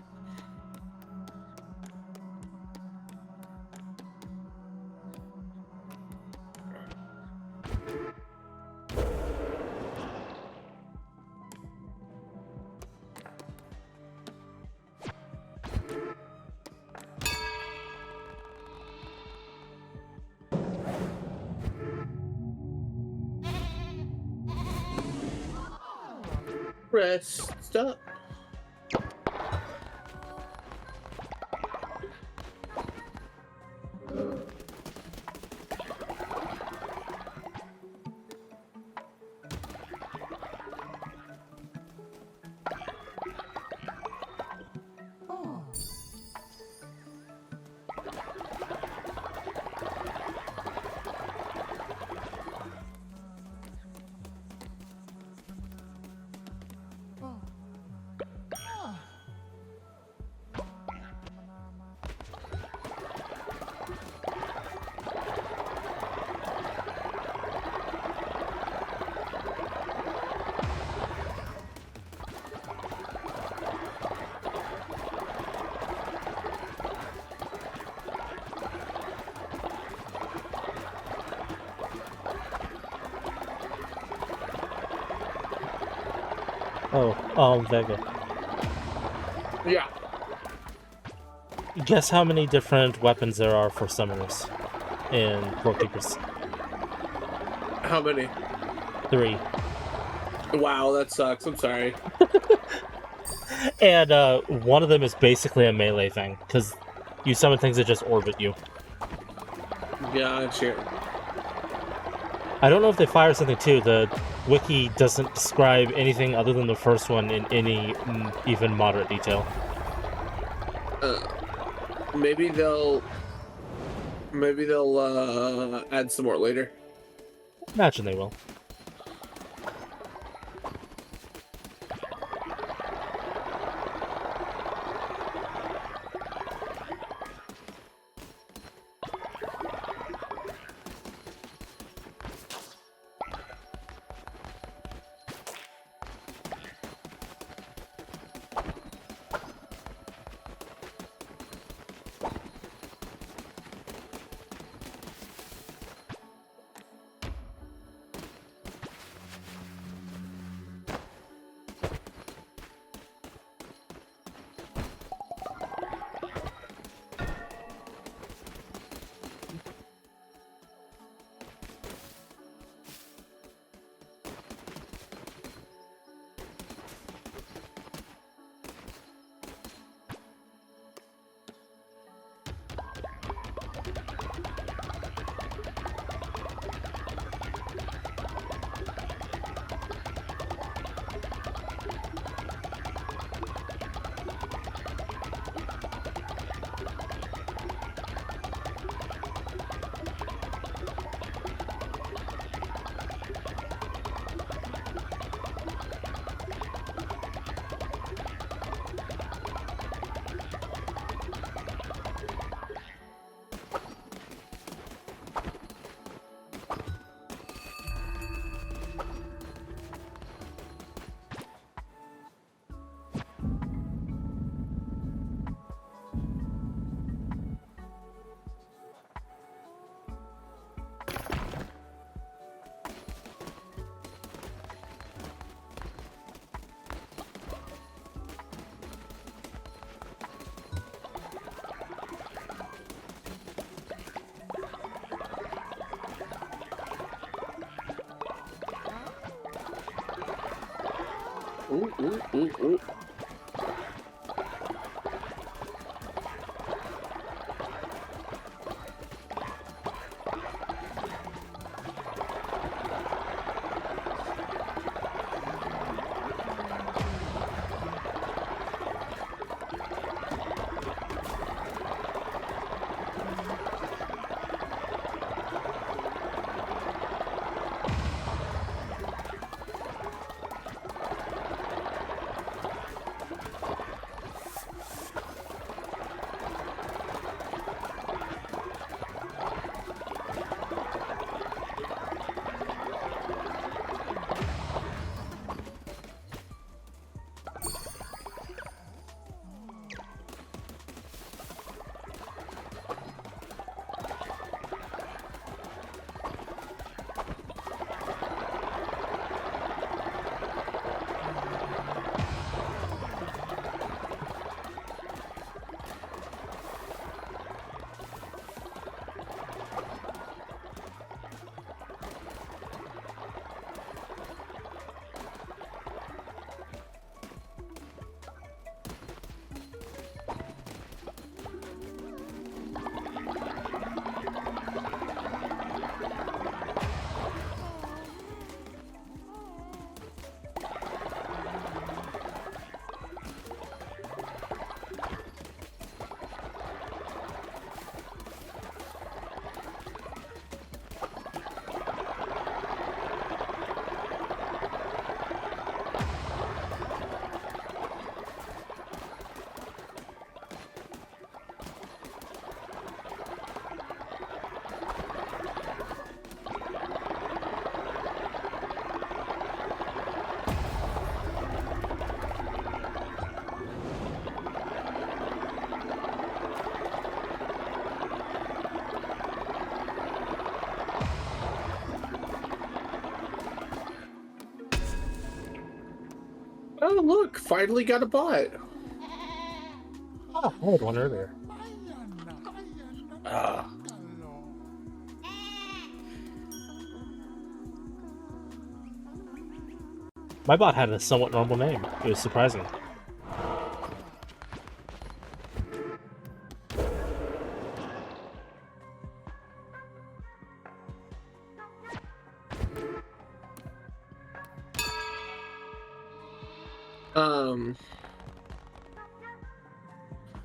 Rest stop. Oh, Vega. Yeah. Guess how many different weapons there are for summoners in World Keepers? How many? 3. Wow, that sucks. I'm sorry. And one of them is basically a melee thing, because you summon things that just orbit you. Gotcha. I don't know if they fire something too. The wiki doesn't describe anything other than the first one in any even moderate detail. Maybe they'll add some more later. Imagine they will. Ooh, ooh, ooh, ooh. Oh, look, finally got a bot. Oh, I had one earlier. Ah. My bot had a somewhat normal name. It was surprising.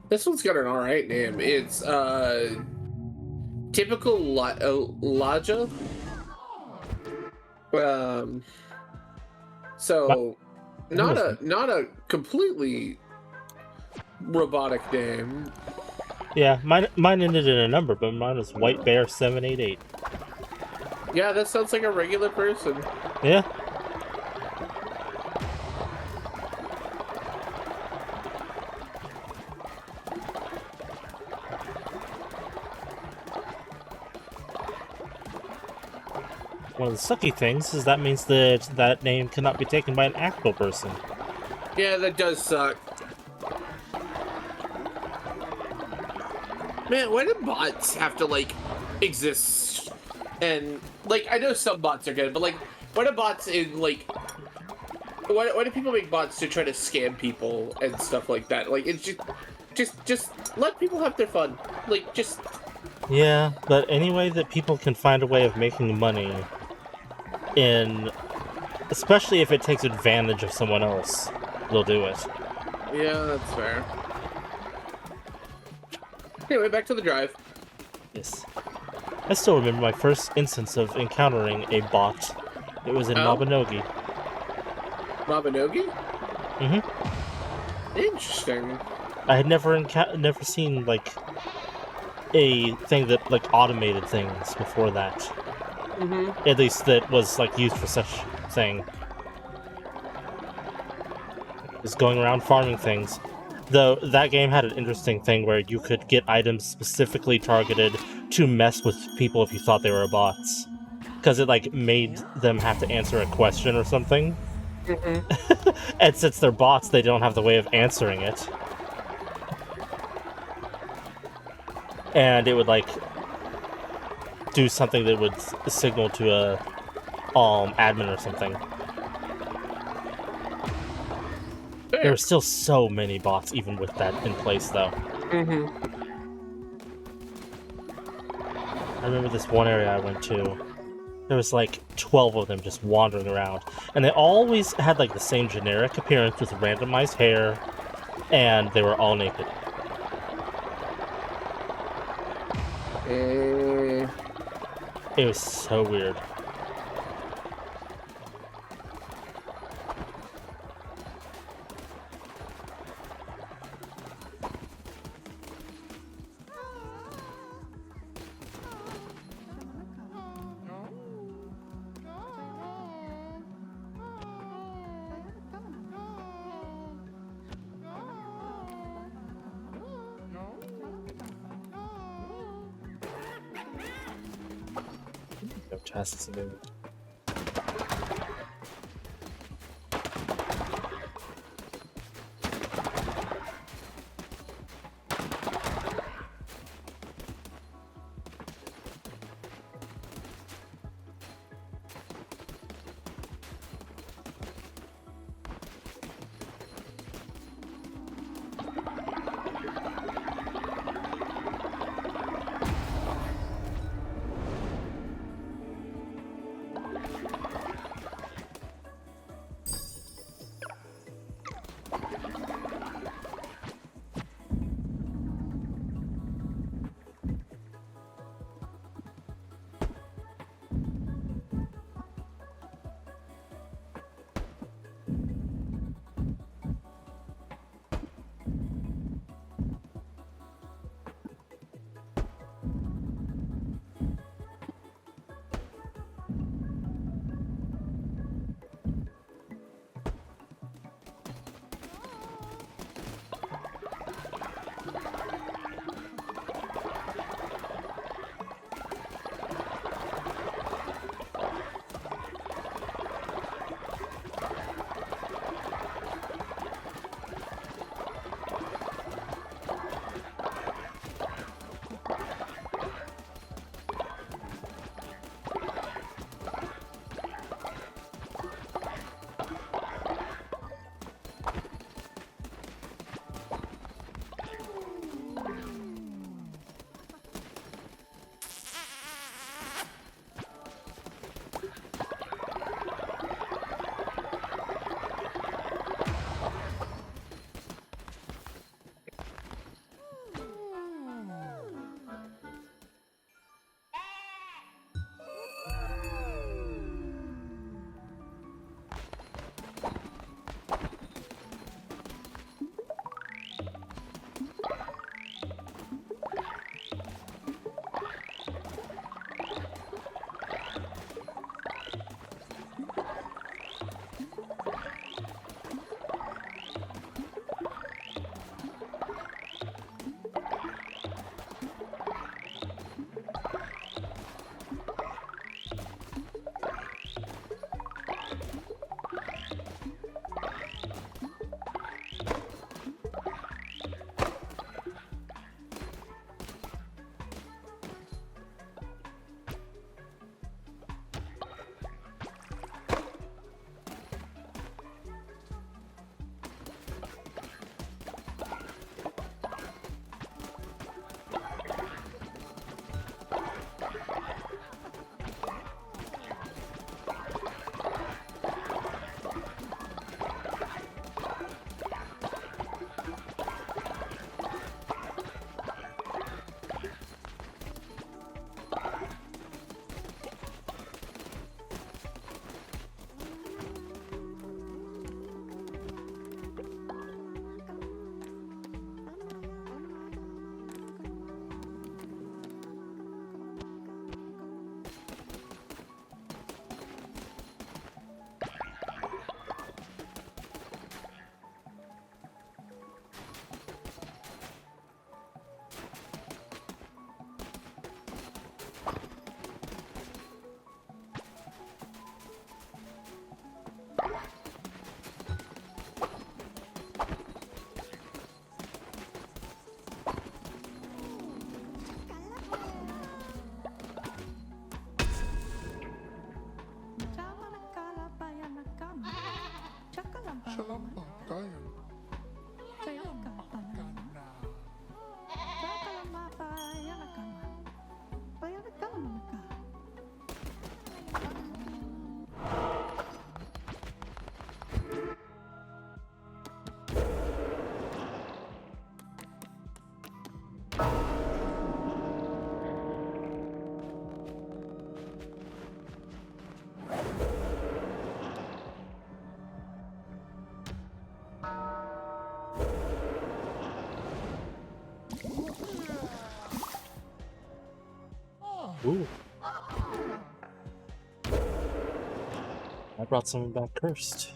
This one's got an alright name. It's, typical Laja. So, not a completely robotic name. Yeah, mine ended in a number, but mine was White Bear 788. Yeah, that sounds like a regular person. Yeah. One of the sucky things is that means that that name cannot be taken by an actual person. Yeah, that does suck. Man, why do bots have to, like, exist? And, like, I know some bots are good, but, like, why do bots in, like... Why do people make bots to try to scam people and stuff like that? Like, it's just let people have their fun. Like, just... Yeah, but any way that people can find a way of making money especially if it takes advantage of someone else, they'll do it. Yeah, that's fair. Anyway, back to the drive. Yes. I still remember my first instance of encountering a bot. It was in Mabinogi. Mabinogi? Mm-hmm. Interesting. I had never seen, like, a thing that, like, automated things before that. Mm-hmm. At least that was, like, used for such thing. Just going around farming things. Though, that game had an interesting thing where you could get items specifically targeted to mess with people if you thought they were bots. Because it, like, made them have to answer a question or something. Mm-hmm. And since they're bots, they don't have the way of answering it. And it would, like, do something that would signal to a admin or something. There are still so many bots even with that in place, though. Mm-hmm. I remember this one area I went to. There was like 12 of them just wandering around. And they always had like the same generic appearance with randomized hair, and they were all naked. It was so weird. No tasks available. Ooh. I brought someone back cursed.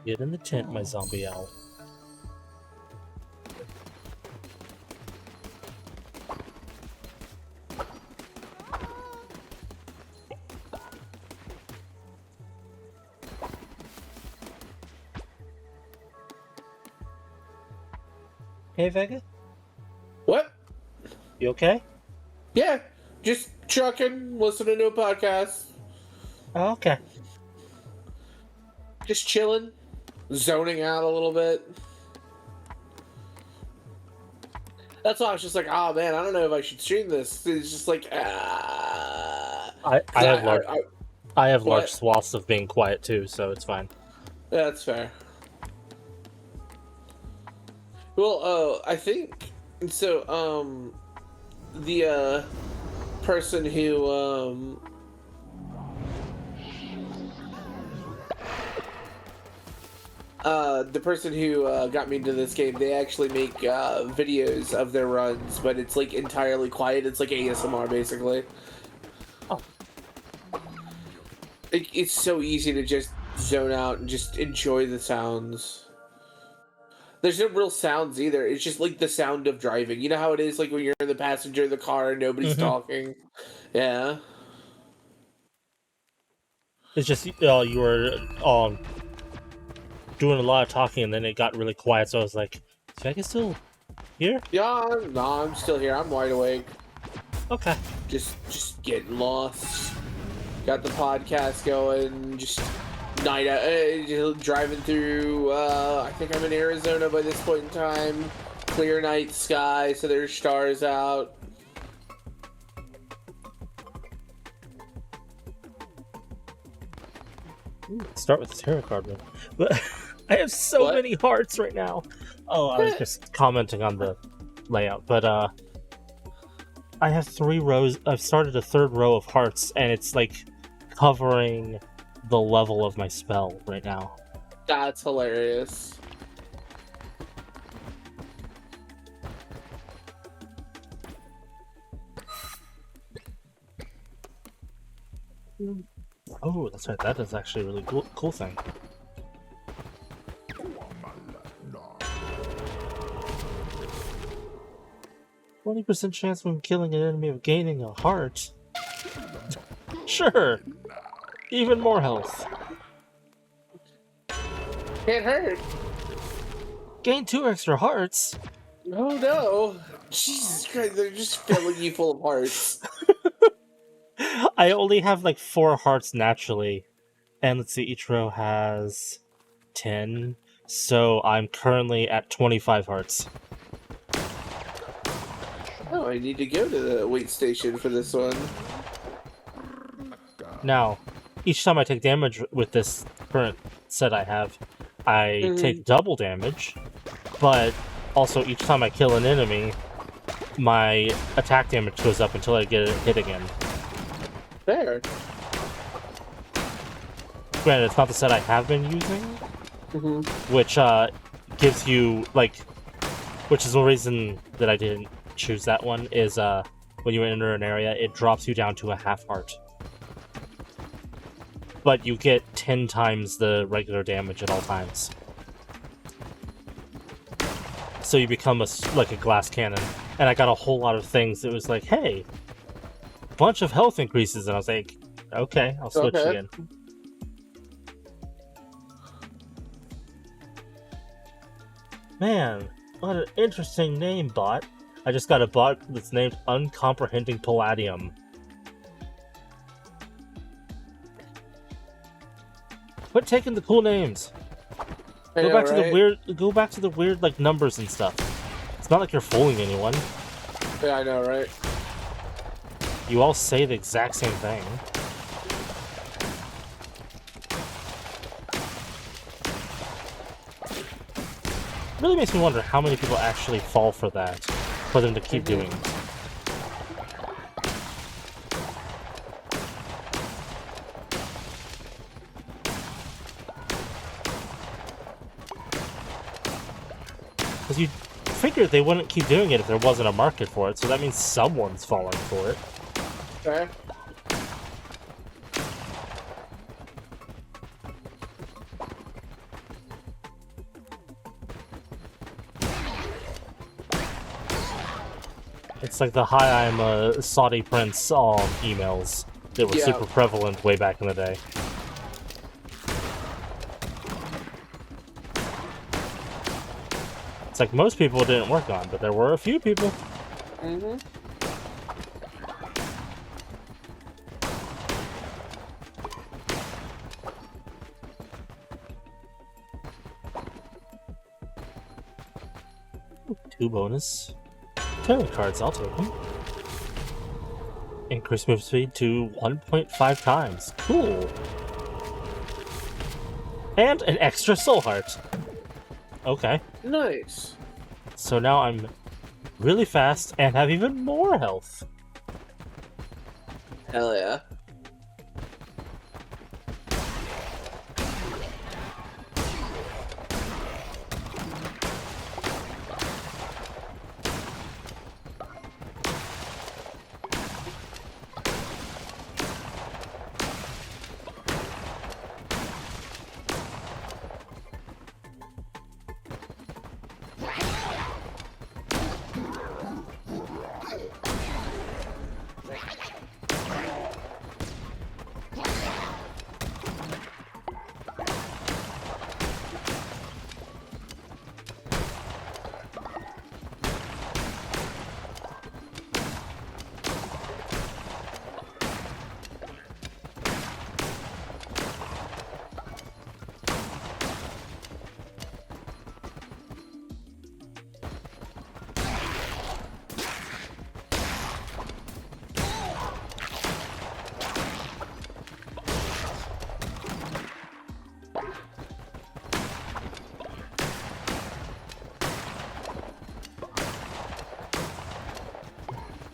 Get in the tent, my zombie owl. Hey, Vega? What? You okay? Yeah, just trucking, listening to a podcast, Oh, okay. just chilling, zoning out a little bit. That's why I was just like, oh man, I don't know if I should stream this. It's just like, I have large swaths of being quiet too, so it's fine. Yeah, that's fair. Well, I think so. The person who got me into this game, they actually make videos of their runs, but it's like entirely quiet. It's like ASMR basically. Oh. It's so easy to just zone out and just enjoy the sounds. There's no real sounds either. It's just like the sound of driving. You know how it is, like when you're in the passenger of the car and nobody's talking? Yeah. It's just you were doing a lot of talking, and then it got really quiet. So I was like, "Is Vega still here?" Yeah, no, I'm still here. I'm wide awake. Okay. Just getting lost. Got the podcast going. Just night out, just driving through. I think I'm in Arizona by this point in time. Clear night sky, so there's stars out. Ooh, start with the tarot card one. But I have so many hearts right now. Oh, I was just commenting on the layout, but I have 3 rows. I've started a 3rd row of hearts, and it's like covering the level of my spell right now. That's hilarious. Oh, that's right. That is actually a really cool thing. %20 chance when killing an enemy of gaining a heart. Sure. Even more health. Can't hurt. Gain 2 extra hearts. Oh no. Jesus Christ, they're just filling you full of hearts. I only have like 4 hearts naturally. And let's see, each row has 10. So I'm currently at 25 hearts. Oh, I need to go to the wait station for this one. Now, each time I take damage with this current set I have, I take double damage, but also each time I kill an enemy, my attack damage goes up until I get it hit again. There. granted, it's not the set I have been using, which gives you like, which is the reason that I didn't choose that one is when you enter an area, it drops you down to a half heart. But you get 10 times the regular damage at all times. So you become like a glass cannon. And I got a whole lot of things that was like, hey, bunch of health increases. And I was like, okay, I'll switch again. Man, what an interesting name, bot. I just got a bot that's named Uncomprehending Palladium. Quit taking the cool names. Go back to the weird. Go back to the weird like numbers and stuff. It's not like you're fooling anyone. Yeah, I know, right? You all say the exact same thing. Really makes me wonder how many people actually fall for that, for them to keep doing it. Because you'd figure they wouldn't keep doing it if there wasn't a market for it, so that means someone's falling for it. Okay. It's like the "Hi, I'm a Saudi Prince" emails that were super prevalent way back in the day. It's like most people didn't work on, but there were a few people. Two bonus tarot cards, I'll take them. Increase move speed to 1.5 times. Cool. And an extra soul heart. Okay. Nice. So now I'm really fast and have even more health. Hell yeah.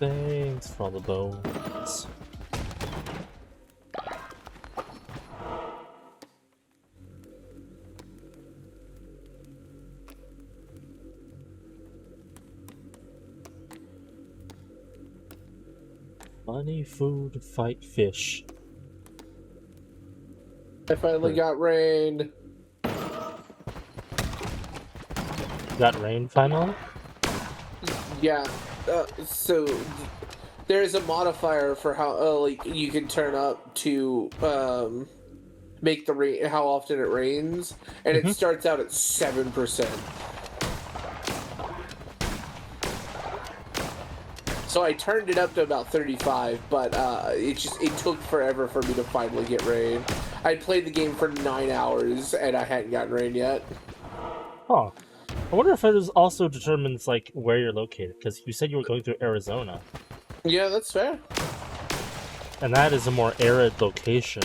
Thanks for all the bones. Money, food, fight, fish. I finally got rain. Got rain finally? Yeah. So there's a modifier for how like you can turn up to make the rain how often it rains, and it starts out at 7%. So I turned it up to about 35, but it took forever for me to finally get rain. I played the game for 9 hours and I hadn't gotten rain yet. Huh. I wonder if it also determines like where you're located, because you said you were going through Arizona. Yeah, that's fair. And that is a more arid location.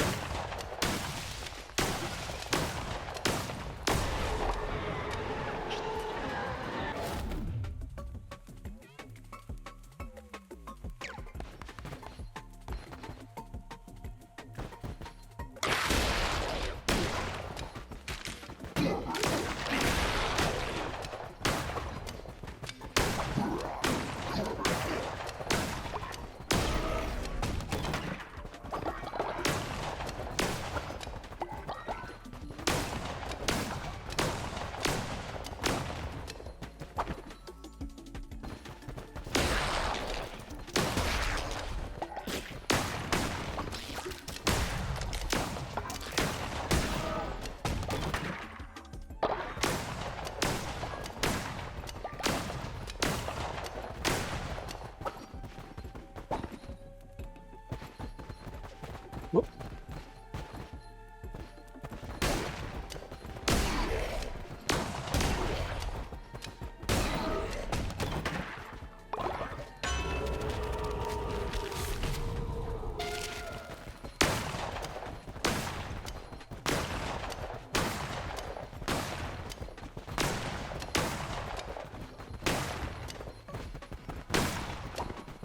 Whoop.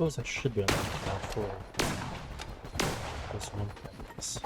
Suppose I should be on the lookout for this one. Yes.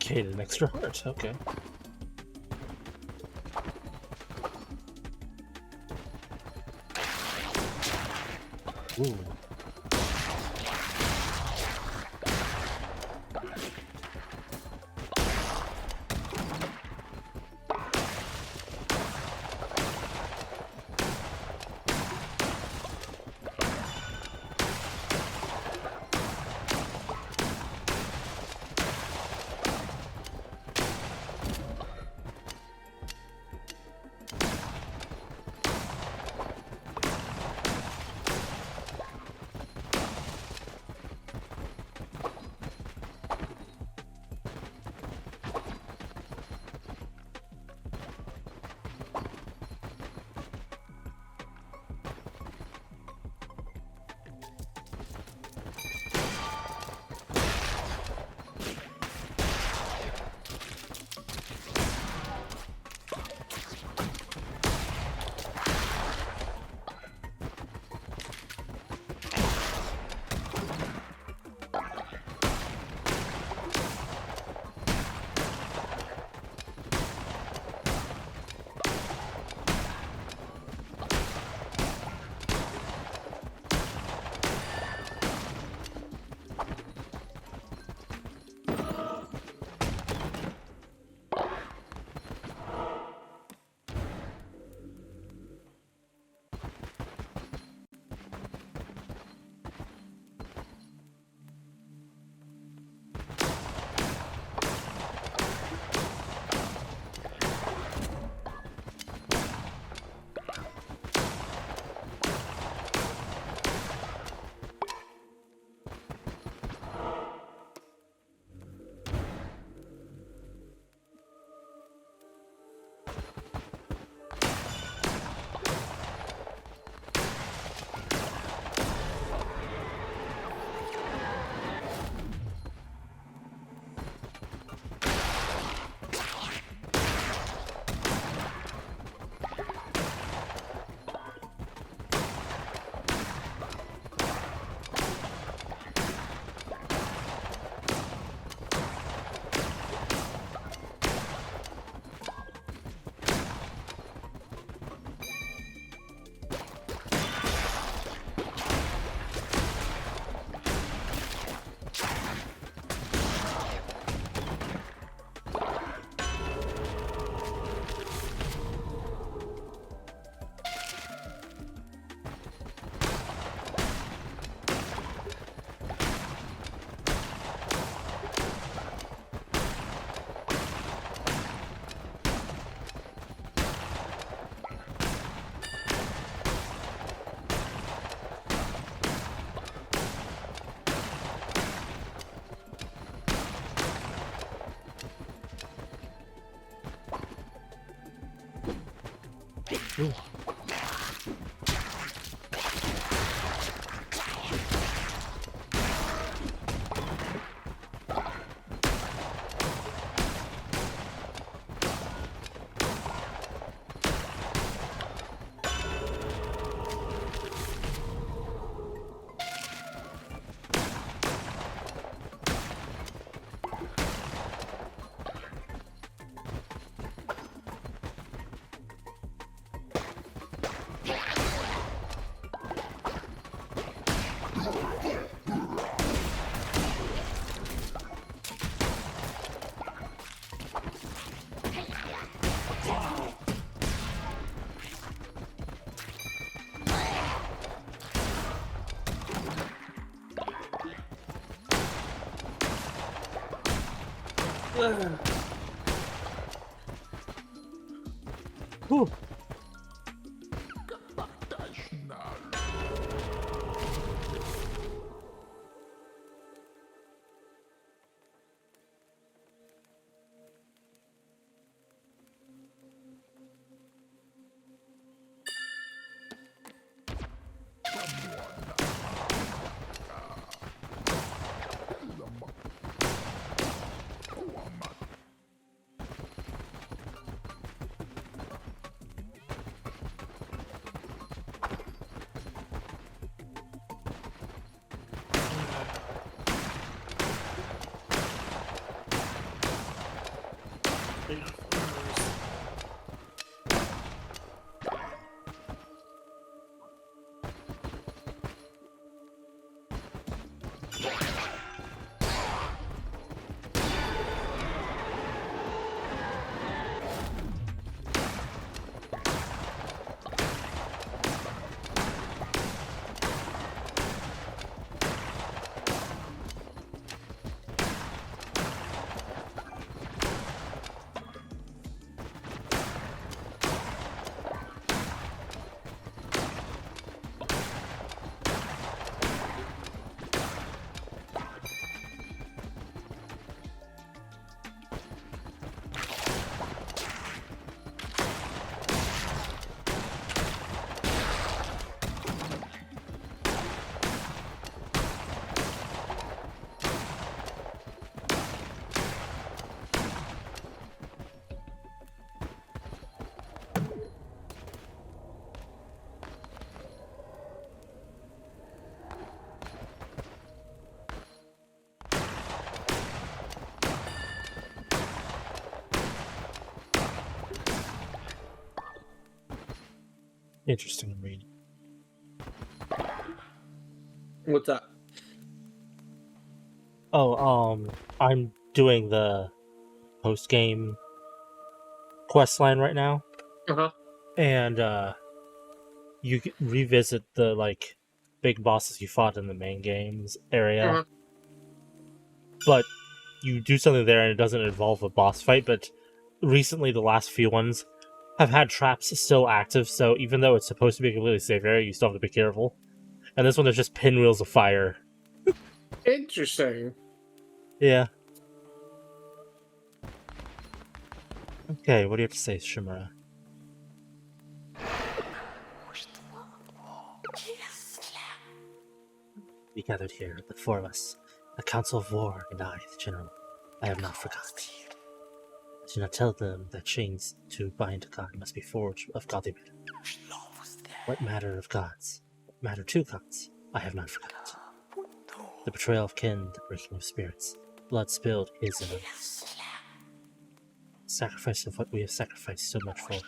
Okay, an extra heart. Okay. Ooh. Whew. Interesting read. What's up? Oh, I'm doing the post-game quest line right now, Uh-huh. and you revisit the like big bosses you fought in the main games area, Uh-huh. but you do something there and it doesn't involve a boss fight. But recently, the last few ones have had traps still active, so even though it's supposed to be a completely safe area, you still have to be careful. And this one, there's just pinwheels of fire. Interesting. Yeah. Okay, what do you have to say, Shamura? We gathered here, the four of us, the Council of War, and I, the General. I have not forgotten. I do not tell them that chains to bind a god must be forged of godly matter. What matter of gods? What matter to gods? I have not forgotten. The betrayal of kin, the breaking of spirits, blood spilled is an sacrifice of what we have sacrificed so much for.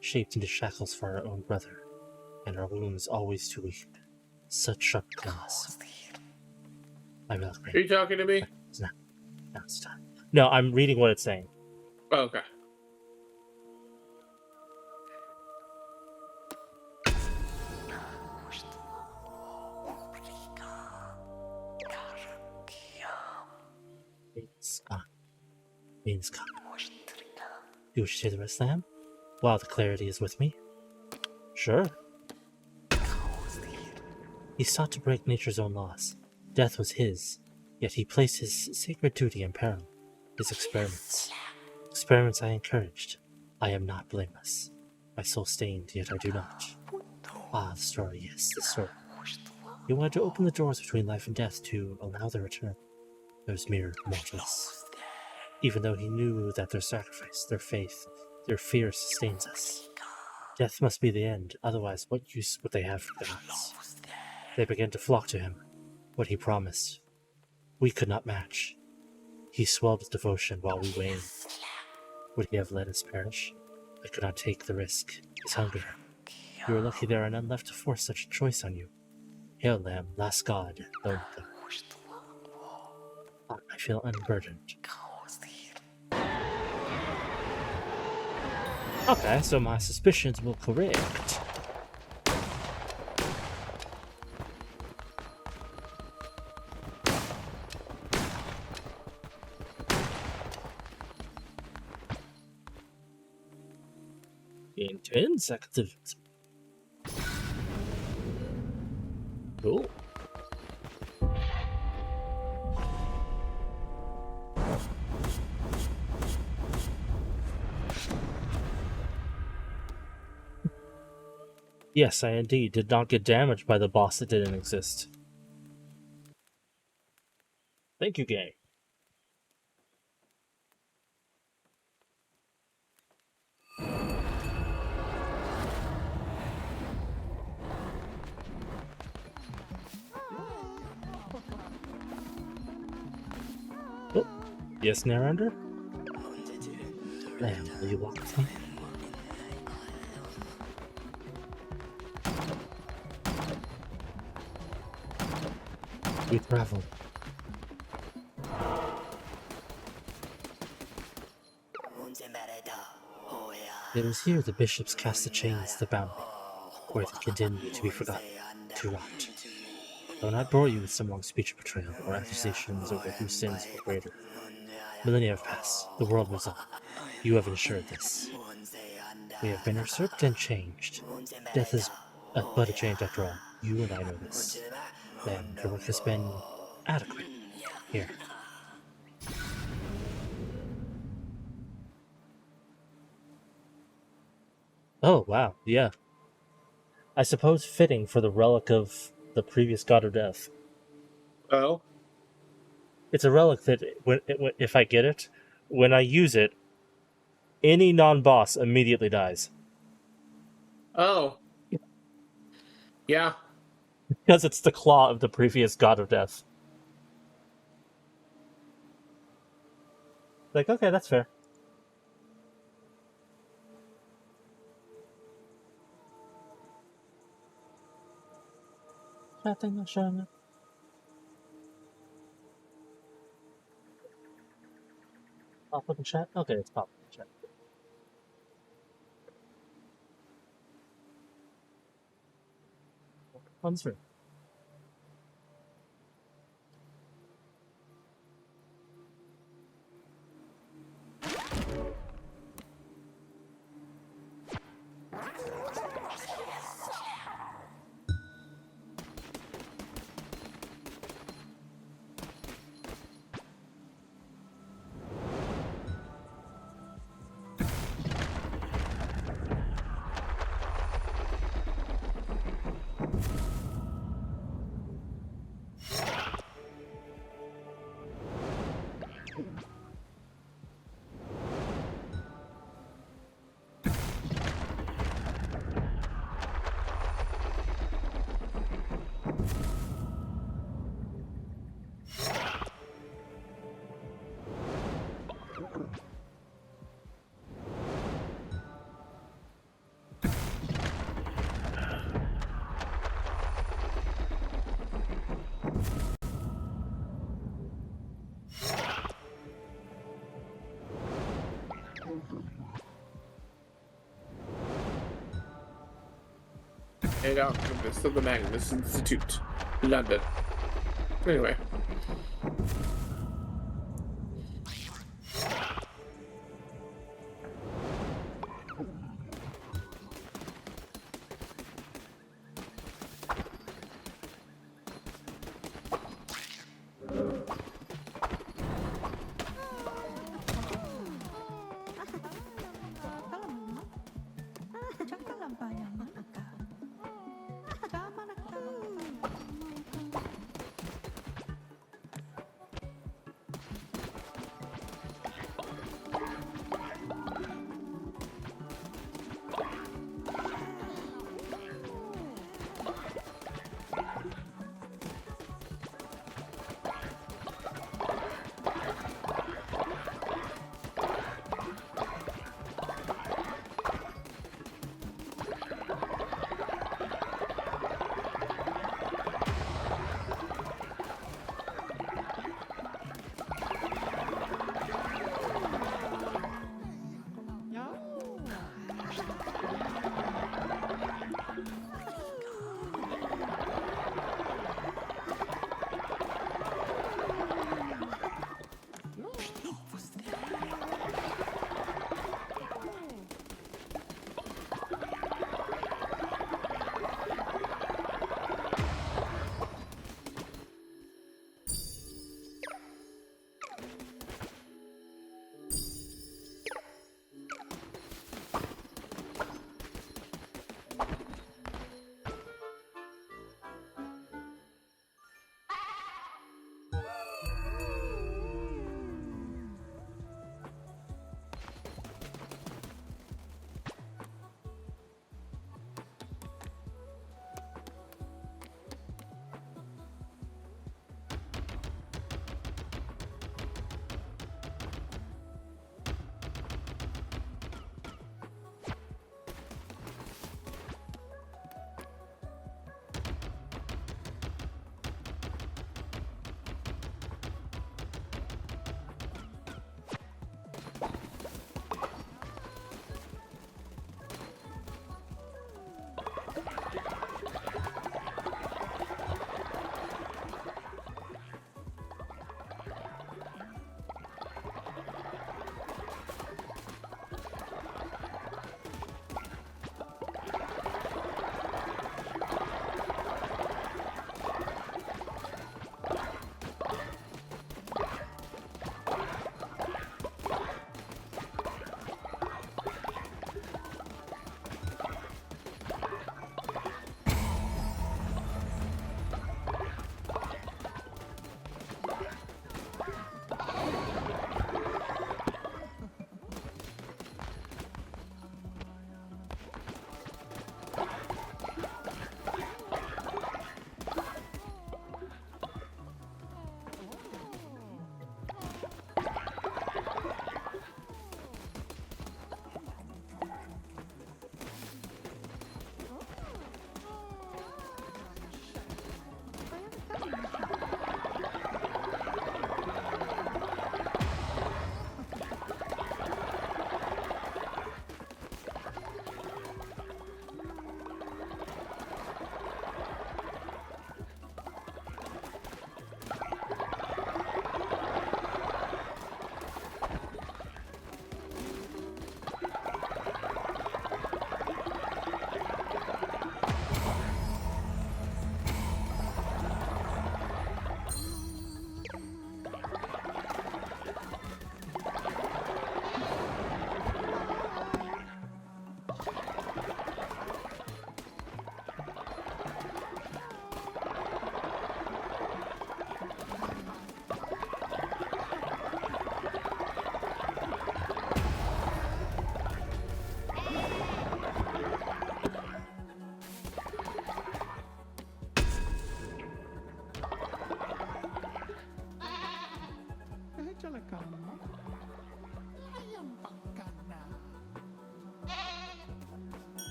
Shaped into shackles for our own brother, and our wounds always too weak. Such sharp claws. I will Are you talking to me? Now it's time. No, I'm reading what it's saying. Oh, okay. Beans gone. You wish to hear the rest of them? While the clarity is with me? Sure. He sought to break nature's own laws. Death was his, yet he placed his sacred duty in peril. His experiments. Experiments I encouraged. I am not blameless. My soul stained, yet I do not. Ah, the story, yes, the story. He wanted to open the doors between life and death to allow their return. Those mere mortals. Even though he knew that their sacrifice, their faith, their fear sustains us. Death must be the end, otherwise what use would they have for gods? They began to flock to him. What he promised, we could not match. He swelled with devotion while we waned. Would he have let us perish? I could not take the risk. His hunger. You are lucky there are none left to force such a choice on you. Hail, Lamb, last god, lone god. I feel unburdened. Okay, so my suspicions were correct. Consecutive. Cool. Yes, I indeed did not get damaged by the boss that didn't exist. Thank you, game. Oh, yes, Narender? Man, will you walk with me? We travel. It was here the bishops cast the chains that bound me, where they condemned me to be forgotten, to rot. Though not bore you with some long speech of betrayal or accusations over whose sins were greater. Millennia have passed, the world moves on. You have ensured this. We have been usurped and changed. Death is but a change after all. You and I know this. Then your work has been adequate. Here. Oh, wow, yeah. I suppose fitting for the relic of the previous god of death. Oh? It's a relic that, if I get it, when I use it, any non-boss immediately dies. Oh. Yeah. Because it's the claw of the previous god of death. Like, okay, that's fair. Chatting, not showing up. Pop up in chat? Okay, it's pop up in chat. One's through. Head Alchemist of the Magnus Institute, London. Anyway.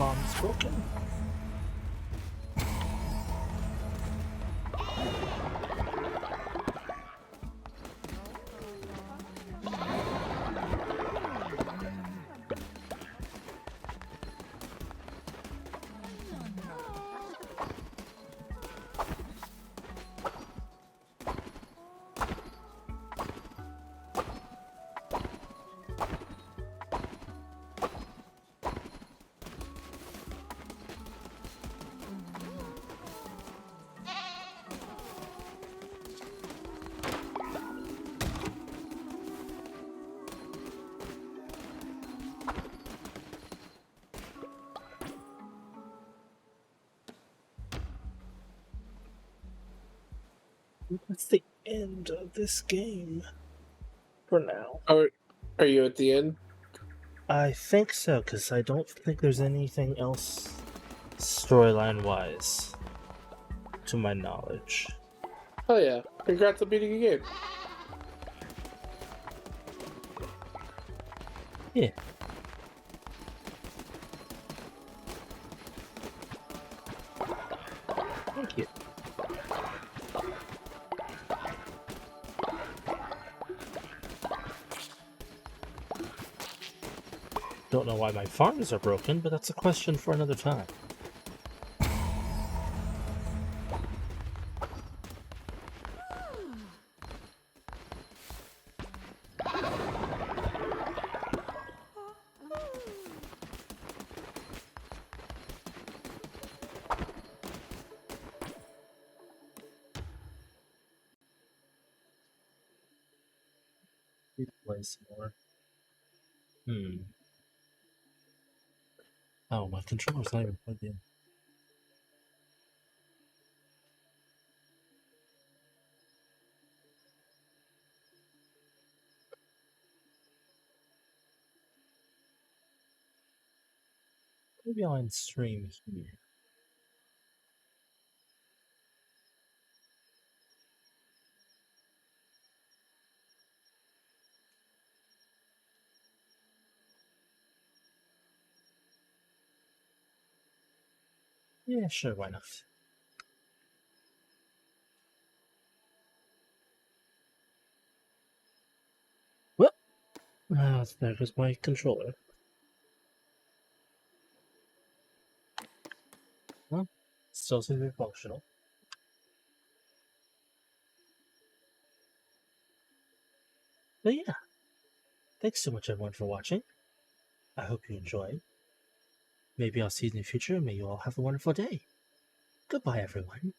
farm is broken. That's the end of this game. For now. Are you at the end? I think so, because I don't think there's anything else storyline-wise, to my knowledge. Oh yeah. Congrats on beating a game. Yeah. Thank you. Don't know why my farms are broken, but that's a question for another time. Need to play some more. Oh, my controller's not even plugged in. Maybe I'll end stream here. Yeah, sure, why not? Well, there goes my controller. Well, still seems to be functional. But yeah, thanks so much everyone for watching. I hope you enjoyed. Maybe I'll see you in the future, and may you all have a wonderful day. Goodbye, everyone.